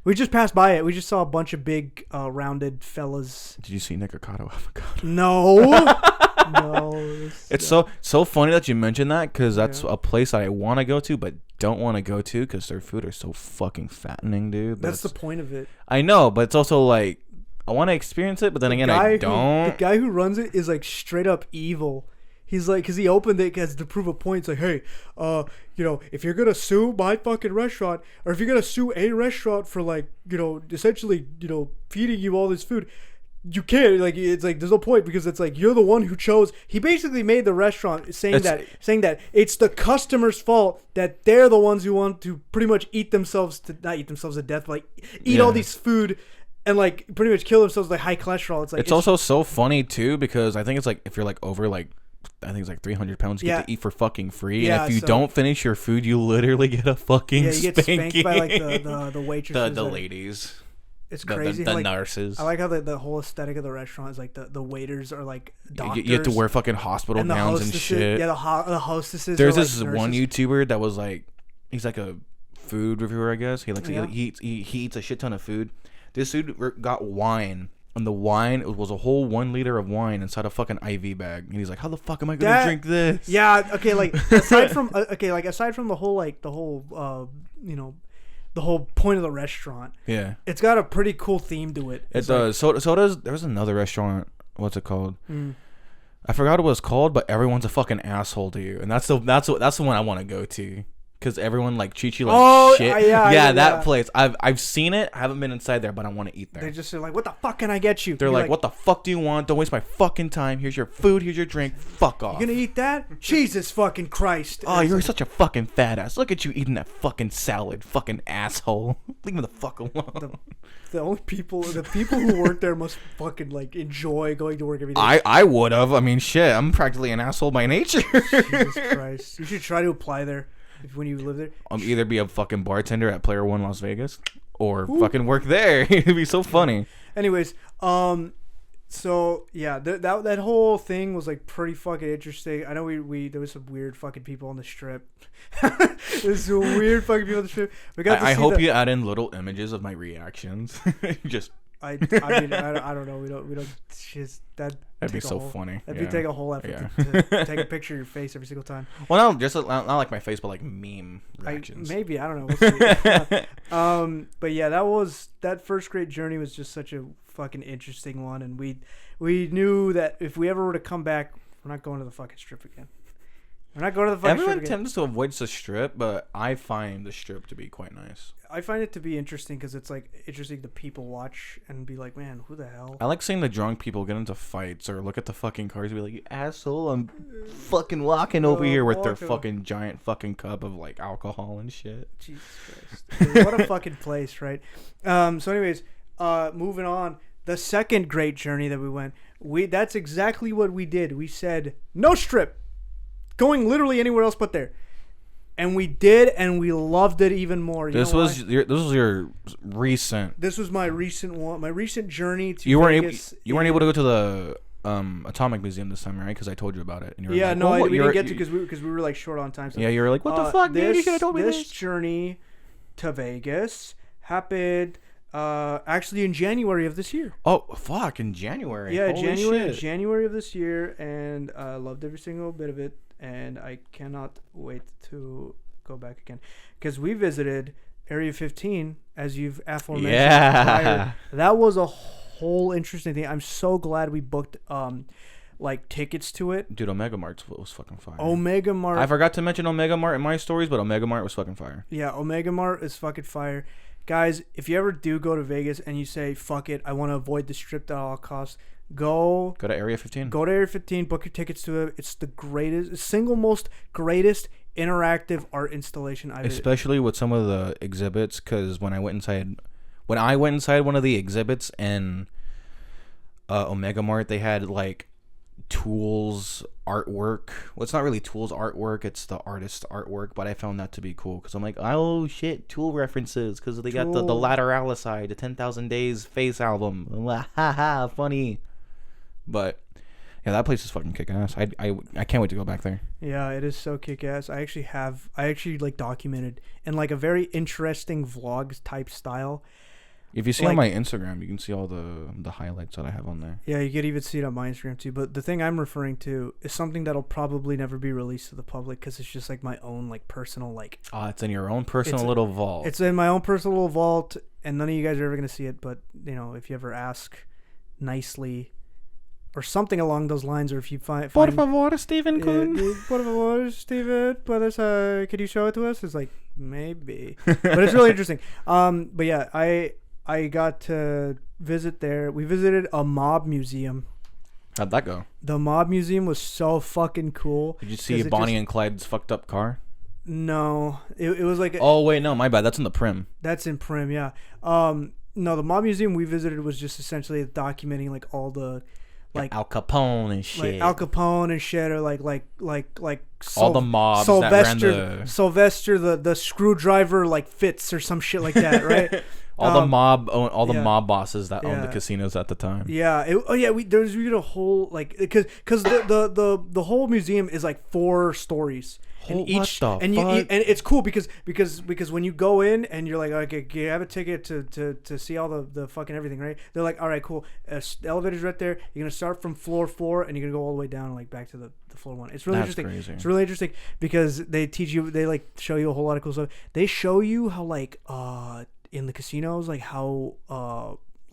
We just passed by it. We just saw a bunch of big rounded fellas. Did you see Nikocado Avocado? No. No. It's so funny that you mentioned that because that's a place I want to go to but don't want to go to because their food are so fucking fattening, dude. That's the point of it. I know, but it's also like I want to experience it, but then again, I don't. The guy who runs it is like straight up evil. He's like, because he opened it as to prove a point. It's like, hey, if you're going to sue my fucking restaurant, or if you're going to sue a restaurant for like, essentially, feeding you all this food, you can't. Like, it's like, there's no point because it's like, you're the one who chose. He basically made the restaurant saying that it's the customer's fault that they're the ones who want to pretty much not eat themselves to death, but like eat all these food and like pretty much kill themselves with like high cholesterol. It's like, it's also so funny too because I think it's like, if you're like over like, I think it's like 300 pounds you get to eat for fucking free. Yeah, and if you don't finish your food, you literally get a fucking you get spanked by like the waitresses. The ladies. It's crazy. The like, nurses. I like how the whole aesthetic of the restaurant is like the waiters are like doctors. You have to wear fucking hospital gowns and shit. Yeah, the hostesses. There's are this like one YouTuber that was like, he's like a food reviewer, I guess. He eats a shit ton of food. This dude got wine. And the wine, it was a whole 1 liter of wine inside a fucking IV bag. And he's like, how the fuck am I going to drink this? Yeah, okay, like, aside from the whole point of the restaurant. Yeah. It's got a pretty cool theme to it. It does. So does, there's another restaurant. What's it called? I forgot what it was called, but everyone's a fucking asshole to you. And that's the one I want to go to. Because everyone like treats you like shit. Yeah, that place. I've seen it. I haven't been inside there, but I want to eat there. They're just like, what the fuck can I get you? They're like, what the fuck do you want? Don't waste my fucking time. Here's your food. Here's your drink. Fuck off. You gonna eat that? Jesus fucking Christ. Oh, you're such a fucking fat ass. Look at you eating that fucking salad. Fucking asshole. Leave me the fuck alone. The people who work there must fucking like enjoy going to work every day. I would have. I mean, shit. I'm practically an asshole by nature. Jesus Christ. You should try to apply there. When you live there, either be a fucking bartender at Player One Las Vegas or fucking work there. It'd be so funny. Anyways, So yeah, that whole thing was like pretty fucking interesting. I know we there was some weird fucking people on the strip. There's some weird fucking people on the strip. We got. I hope you add in little images of my reactions. Just. I mean I don't know. We don't just that. That'd be so funny. That'd be take a whole effort to take a picture of your face every single time. Well, no, just not like my face, but like meme reactions. Maybe I don't know. We'll see. But yeah, that first grade journey was just such a fucking interesting one, and we knew that if we ever were to come back, we're not going to the fucking strip again. We're not going to the fucking strip again. Everyone tends to avoid the strip, but I find the strip to be quite nice. I find it to be interesting because it's like interesting to people watch and be like, man, who the hell? I like seeing the drunk people get into fights or look at the fucking cars and be like, you asshole, I'm fucking walking over here with their fucking giant fucking cup of like alcohol and shit. Jesus Christ. Dude, what a fucking place, right? So anyways, moving on. The second great journey that we went, that's exactly what we did. We said, no strip. Going literally anywhere else but there. And we did, and we loved it even more. This was your recent. This was my recent one. My recent journey to you Vegas. You weren't able to go to the Atomic Museum this time, right? Because I told you about it. And you were like, no, we didn't get to because we were like short on time. So. Yeah, you were like, what the fuck, dude? You should have told me this. This journey to Vegas happened actually in January of this year. Oh fuck! In January. Yeah, Holy January of this year, and I loved every single bit of it. And I cannot wait to go back again because we visited Area 15 as you've aforementioned prior. That was a whole interesting thing. I'm so glad we booked like tickets to it. Dude, Omega Mart was fucking fire. Omega Mart. I forgot to mention Omega Mart in my stories, but Omega Mart was fucking fire. Yeah, Omega Mart is fucking fire. Guys, if you ever do go to Vegas and you say, fuck it, I want to avoid the strip at all costs, go to Area 15. Go to Area 15, book your tickets to it. It's the single most greatest interactive art installation I've especially with some of the exhibits, because when I went inside one of the exhibits in Omega Mart, they had like tools artwork. Well, it's not really tools artwork, it's the artist artwork, but I found that to be cool because I'm like, oh shit, tool references, because they got the Lateralicide, the 10,000 Days face album. Ha funny. But yeah, that place is fucking kick ass. I can't wait to go back there. Yeah, it is so kick ass. I actually like documented in like a very interesting vlog type style. If you see on my Instagram, you can see all the highlights that I have on there. Yeah, you could even see it on my Instagram too. But the thing I'm referring to is something that'll probably never be released to the public because it's just like my own like personal like. It's in your own personal little vault. It's in my own personal little vault, and none of you guys are ever gonna see it. But if you ever ask nicely, or something along those lines, or if you find por favor, Stephen Kuhn. Por favor, Stephen, could you show it to us? It's like maybe, but it's really interesting. But yeah, I got to visit there. We visited a mob museum. How'd that go? The mob museum was so fucking cool. Did you see Bonnie and Clyde's fucked up car? No, it was like. Oh wait, no, my bad. That's in the Prim. That's in Prim, yeah. No, the mob museum we visited was just essentially documenting like all the. Like Al Capone and shit. Like Al Capone and shit, or like all the mobs Sylvester, that ran Sylvester the screwdriver like Fitz or some shit like that, right? all the mob bosses that owned the casinos at the time. Yeah. There's a whole like because the whole museum is like 4 stories. And it's cool because when you go in and you're like, okay, you have a ticket to see all the fucking everything, right? They're like, all right, cool. The elevator's right there. You're gonna start from floor 4 and you're gonna go all the way down like back to the floor 1. It's really interesting. Crazy. It's really interesting because they teach you. They like show you a whole lot of cool stuff. They show you how like in the casinos like how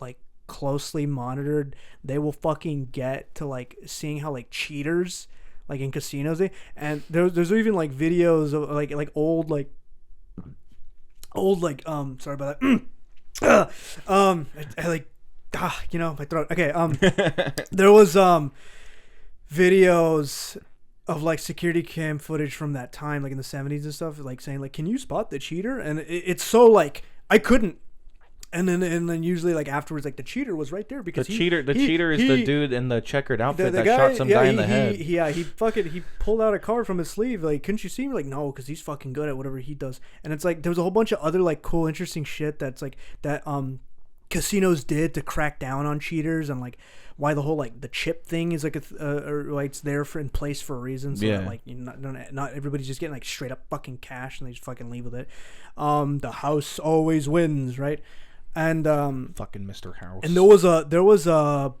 like closely monitored they will fucking get to like seeing how like cheaters. Like in casinos, and there's even like videos of like old sorry about that. I like my throat. Okay, there was videos of like security cam footage from that time, like in the 70s and stuff, like saying like, can you spot the cheater? And it's so like I couldn't. And then usually like afterwards, like the cheater was right there because the cheater is the dude in the checkered outfit that shot some guy in the head. He pulled out a card from his sleeve. Like, couldn't you see him? Like, no, because he's fucking good at whatever he does. And it's like there was a whole bunch of other like cool, interesting shit that's like that casinos did to crack down on cheaters, and like why the whole like the chip thing is like or like it's there for in place for a reason, so that like not everybody's just getting like straight up fucking cash and they just fucking leave with it. The house always wins, right? And fucking Mr. House. And there was a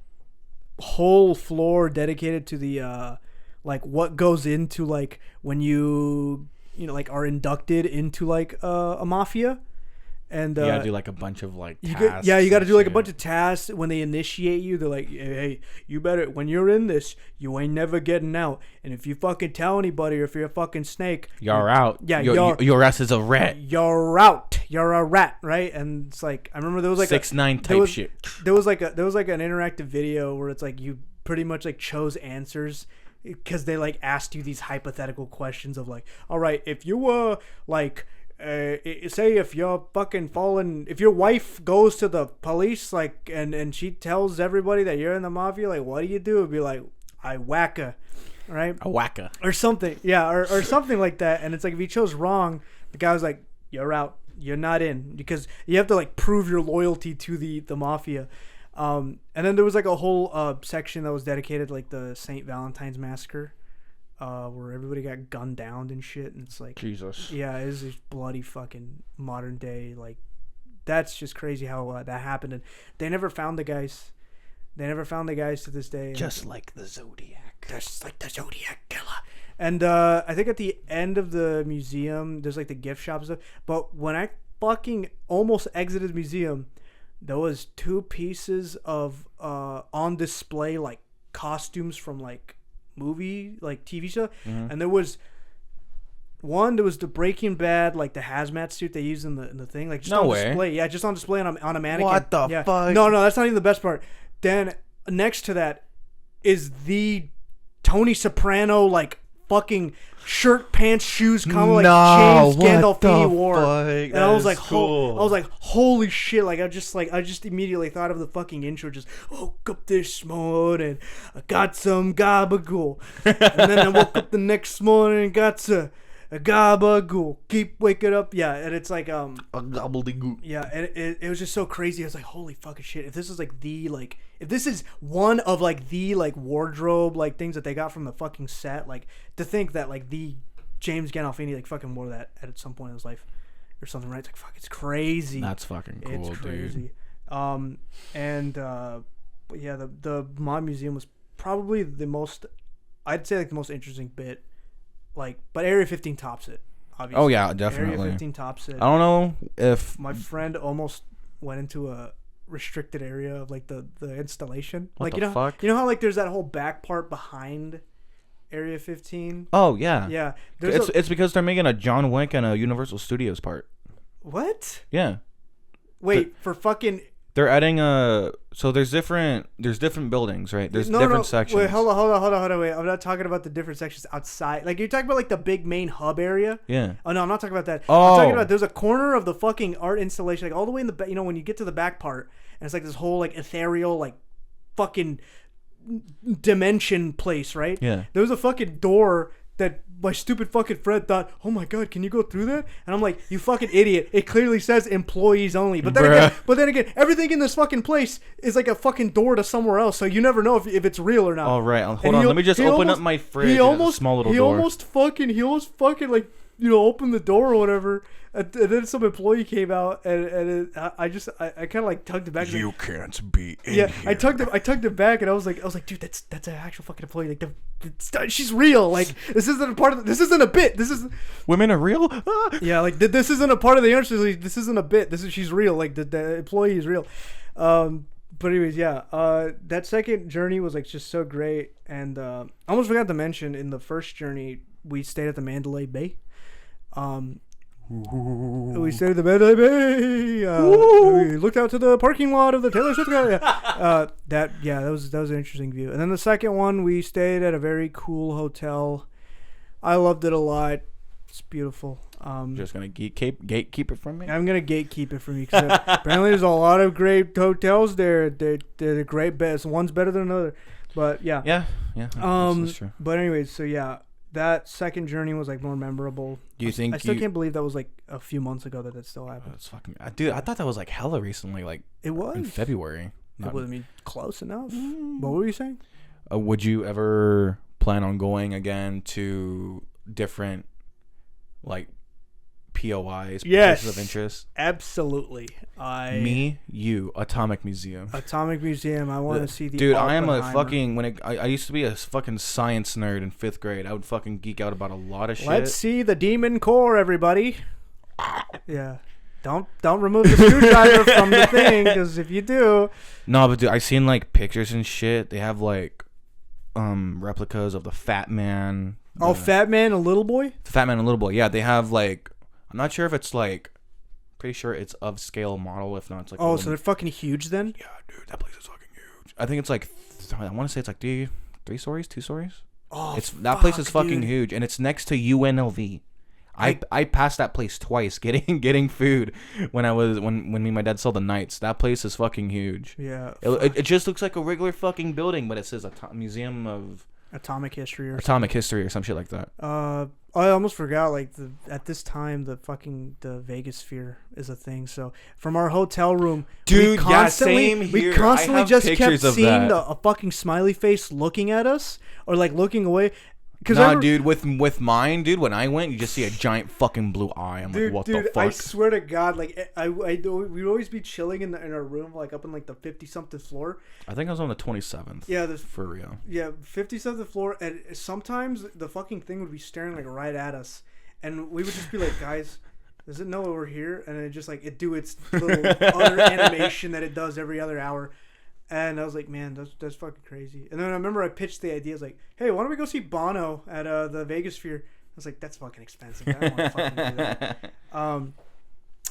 whole floor dedicated to the like what goes into like when you know like are inducted into like a mafia. And you gotta do like a bunch of like tasks. you gotta do like a bunch of tasks when they initiate you. They're like, hey, you better, when you're in this, you ain't never getting out. And if you fucking tell anybody, or if you're a fucking snake, you're out. Yeah, your ass is a rat. You're out. You're a rat, right? And it's like, I remember there was like 6ix9ine type shit. There was like an interactive video where it's like you pretty much like chose answers, because they like asked you these hypothetical questions of like, all right, if you were like, say if you're fucking fallen, if your wife goes to the police like and she tells everybody that you're in the mafia, like what do you do? It'd be like, I whack her, right? A whacker or something, yeah, or something like that. And it's like if you chose wrong, the guy was like, you're out, you're not in, because you have to like prove your loyalty to the mafia. And then there was like a whole section that was dedicated to like the St. Valentine's Massacre, where everybody got gunned down and shit, and it's like, Jesus. Yeah, it is just bloody fucking modern day. Like, that's just crazy how that happened, and they never found the guys. They never found the guys to this day. Just like the Zodiac. Just like the Zodiac killer. And I think at the end of the museum, there's like the gift shop and stuff. But when I fucking almost exited the museum, there was 2 pieces of on display like costumes from like movie, like TV show, and there was the Breaking Bad, like the hazmat suit they use in the thing, like just on display. Yeah, just on display on a mannequin. What the fuck? No, that's not even the best part. Then next to that is the Tony Soprano like fucking shirt, pants, shoes combo like James Gandolfini wore. And I was like, holy shit! Like I just immediately thought of the fucking intro. Just woke up this morning, I got some gabagool, and then I woke up the next morning and got some gabagool. Keep waking up, yeah. And it's like a gobbledygook. Yeah, and it was just so crazy. I was like, holy fucking shit! If this is like if this is one of like the like wardrobe like things that they got from the fucking set, like to think that like the James Gandolfini like fucking wore that at some point in his life or something, right? It's like, fuck, it's crazy. That's fucking cool, it's crazy. Dude. But yeah, the mod museum was probably the most, I'd say like the most interesting bit. Like, but Area 15 tops it, obviously. Oh yeah, definitely. Area 15 tops it. I don't know if my friend almost went into a restricted area of like the installation. What like the fuck? You know how like there's that whole back part behind Area 15? Oh yeah. Yeah. It's because they're making a John Wick and a Universal Studios part. What? Yeah. Wait, for fucking. They're adding so there's different buildings, right? There's different sections. Wait, hold on, wait. I'm not talking about the different sections outside. Like, you're talking about like the big main hub area? Yeah. Oh no, I'm not talking about that. Oh. I'm talking about there's a corner of the fucking art installation, like all the way in the back, you know, when you get to the back part, and it's like this whole like ethereal like fucking dimension place, right? Yeah. There was a fucking door that my stupid fucking friend thought, oh my god, can you go through that? And I'm like, you fucking idiot. It clearly says employees only. But then again, everything in this fucking place is like a fucking door to somewhere else. So you never know if it's real or not. All right, hold on. Let me just open up my fridge. He almost small little door. He almost fucking like, you know, opened the door or whatever. And then some employee came out, and I kind of like tugged it back. You can't be in here. I tugged it back, and I was like, dude, that's an actual fucking employee. Like, she's real. Like, this isn't a part of. This isn't a bit. This is. Women are real. Yeah, like this isn't a part of the answer. Like, this isn't a bit. She's real. Like the employee is real. But anyways, yeah. That second journey was like just so great, and I almost forgot to mention in the first journey we stayed at the Mandalay Bay. We stayed at the Mandalay Bay. We looked out to the parking lot of the Taylor Swift guy. That was an interesting view. And then the second one, we stayed at a very cool hotel. I loved it a lot. It's beautiful. Just gonna gatekeep it from me. I'm gonna gatekeep it from you because apparently there's a lot of great hotels there. They're great best. One's better than another. But yeah. Yeah. That's true. But anyways, so yeah. that second journey was like more memorable. Do you think I still can't believe that was like a few months ago that still happened. That's fucking dude. I thought that was like hella recently, like It was in February. It was, I mean, close enough. What were you saying? Would you ever plan on going again to different like POIs, places of interest? Absolutely. You, Atomic Museum. Atomic Museum. I want to see the. Dude, I am a Oppenheimer. fucking I used to be a fucking science nerd in 5th grade. I would fucking geek out about a lot of shit. Let's see the demon core, everybody. Yeah. Don't remove the screwdriver from the thing, because if you do. No, but dude, I seen like pictures and shit. They have like replicas of the Fat Man. Fat Man and Little Boy? The Fat Man and Little Boy. Yeah, they have like, I'm not sure if it's like, pretty sure it's of scale model. If not, it's like. Oh, so they're fucking huge then? Yeah, dude, that place is fucking huge. I think it's like, I want to say it's like 3 stories, 2 stories. Oh, That place is fucking dude. huge, and it's next to UNLV. I passed that place twice getting food when me and my dad saw the Knights. That place is fucking huge. Yeah. It just looks like a regular fucking building, but it says Museum of Atomic History or some shit like that. I almost forgot, like, at this time the Vegas Sphere is a thing. So from our hotel room, Dude, we here. constantly I have just kept pictures of seeing that. a fucking smiley face looking at us or like looking away. Nah, dude, with mine, dude, when I went, you just see a giant fucking blue eye. I'm like, what the fuck? I swear to God, like we'd always be chilling in our room, like up in like the 50-something floor. I think I was on the 27th. Yeah, for real. Yeah, 50-something floor, and sometimes the fucking thing would be staring like right at us, and we would just be like, guys, does it know we're here? And it just like it do its little other animation that it does every other hour. And I was like, man, that's fucking crazy. And then I remember I pitched the idea. I was like, hey, why don't we go see Bono at the Vegas Sphere? I was like, that's fucking expensive. I don't want to fucking do that.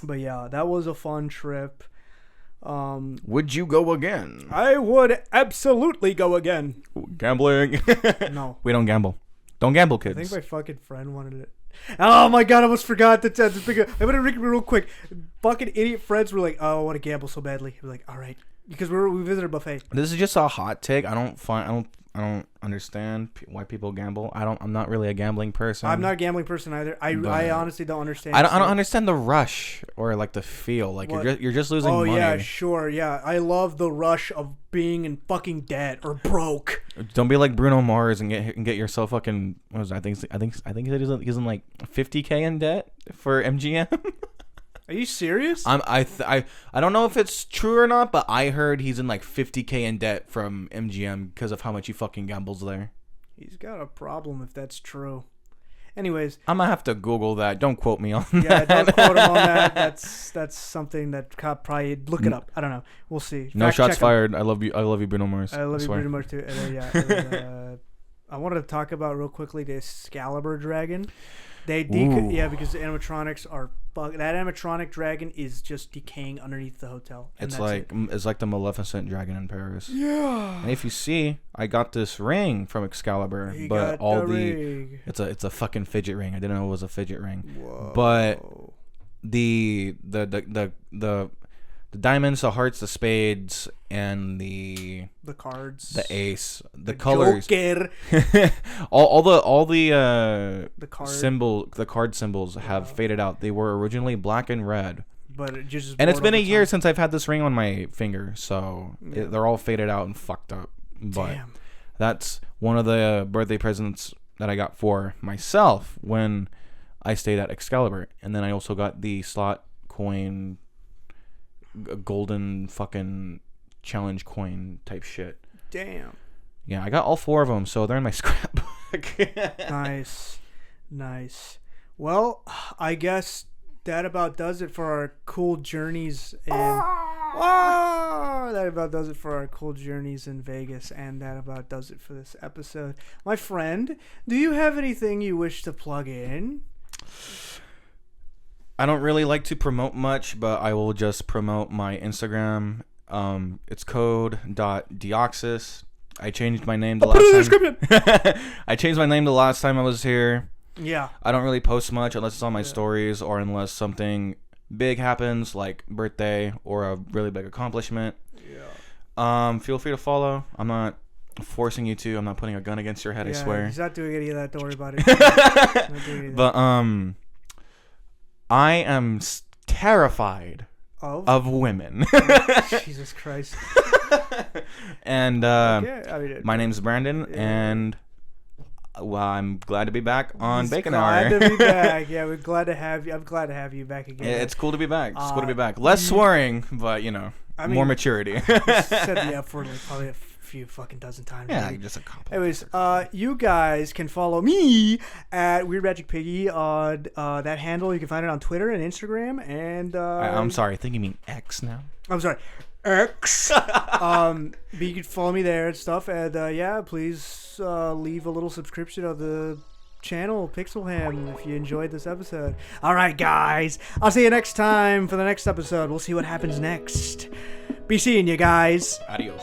But yeah, that was a fun trip. Would you go again? I would absolutely go again. Gambling? No. We don't gamble. Don't gamble, I kids. think my fucking friend wanted it. Oh my God, I almost forgot to tell this big. I'm going to read it real quick. Fucking idiot friends were like, oh, I want to gamble so badly. We're like, all right. Because we visited a buffet. This is just a hot take. I don't understand why people gamble. I'm not really a gambling person. I'm not a gambling person either. I honestly don't understand. I don't understand the rush or like the feel. Like you're just losing money. Oh yeah, sure, yeah. I love the rush of being in fucking debt or broke. Don't be like Bruno Mars and get yourself fucking. What was it? I think he's in like 50K in debt for MGM. Are you serious? I don't know if it's true or not, but I heard he's in like 50K in debt from MGM because of how much he fucking gambles there. He's got a problem if that's true. Anyways, I'm gonna have to Google that. Don't quote me on that. Yeah, don't quote him on that. That's something that probably look it up. I don't know. We'll see. No Fact shots check fired. I love you, Bruno Mars. I love you, swear. Bruno Mars too. Yeah. I wanted to talk about real quickly the Excalibur dragon. Because the animatronics are that animatronic dragon is just decaying underneath the hotel. It's like the Maleficent dragon in Paris. Yeah. And if you see, I got this ring from Excalibur, but ring. it's a fucking fidget ring. I didn't know it was a fidget ring. Whoa. But the diamonds, the hearts, the spades, and the cards, the ace, the colors, Joker. all the card card symbols have faded out. They were originally black and red, but it's been a year since I've had this ring on my finger, so they're all faded out and fucked up. But that's one of the birthday presents that I got for myself when I stayed at Excalibur, and then I also got the slot coin. A golden fucking challenge coin type shit. Damn. Yeah, I got all 4 of them, so they're in my scrapbook. Nice. Well, I guess that about does it for our cool journeys in. That about does it for our cool journeys in Vegas, and that about does it for this episode. My friend, do you have anything you wish to plug in? I don't really like to promote much, but I will just promote my Instagram. It's code.deoxys. I changed my name the last time. I changed my name the last time I was here. Yeah. I don't really post much unless it's on my stories or unless something big happens, like birthday or a really big accomplishment. Yeah. Feel free to follow. I'm not forcing you to. I'm not putting a gun against your head. I Yeah, swear. he's not doing any of that. Don't worry about it. Not doing any of that. But I am terrified of women. Jesus Christ. And Okay, I mean, my name's Brandon, and well, I'm glad to be back on he's Bacon Hour. glad to be back. Yeah, we're glad to have you. I'm glad to have you back again. Yeah, it's cool to be back. It's cool to be back. Less swearing, but more maturity. You said the F word like probably a few fucking dozen times. Yeah, maybe. just a couple. Anyways, you guys can follow me at Weird Magic Piggy on that handle. You can find it on Twitter and Instagram. And I'm sorry, I think you mean X now. I'm sorry, X. But you can follow me there and stuff. And yeah, please leave a little subscription on the channel Pixelham if you enjoyed this episode. All right, guys, I'll see you next time for the next episode. We'll see what happens next. Be seeing you guys. Adios.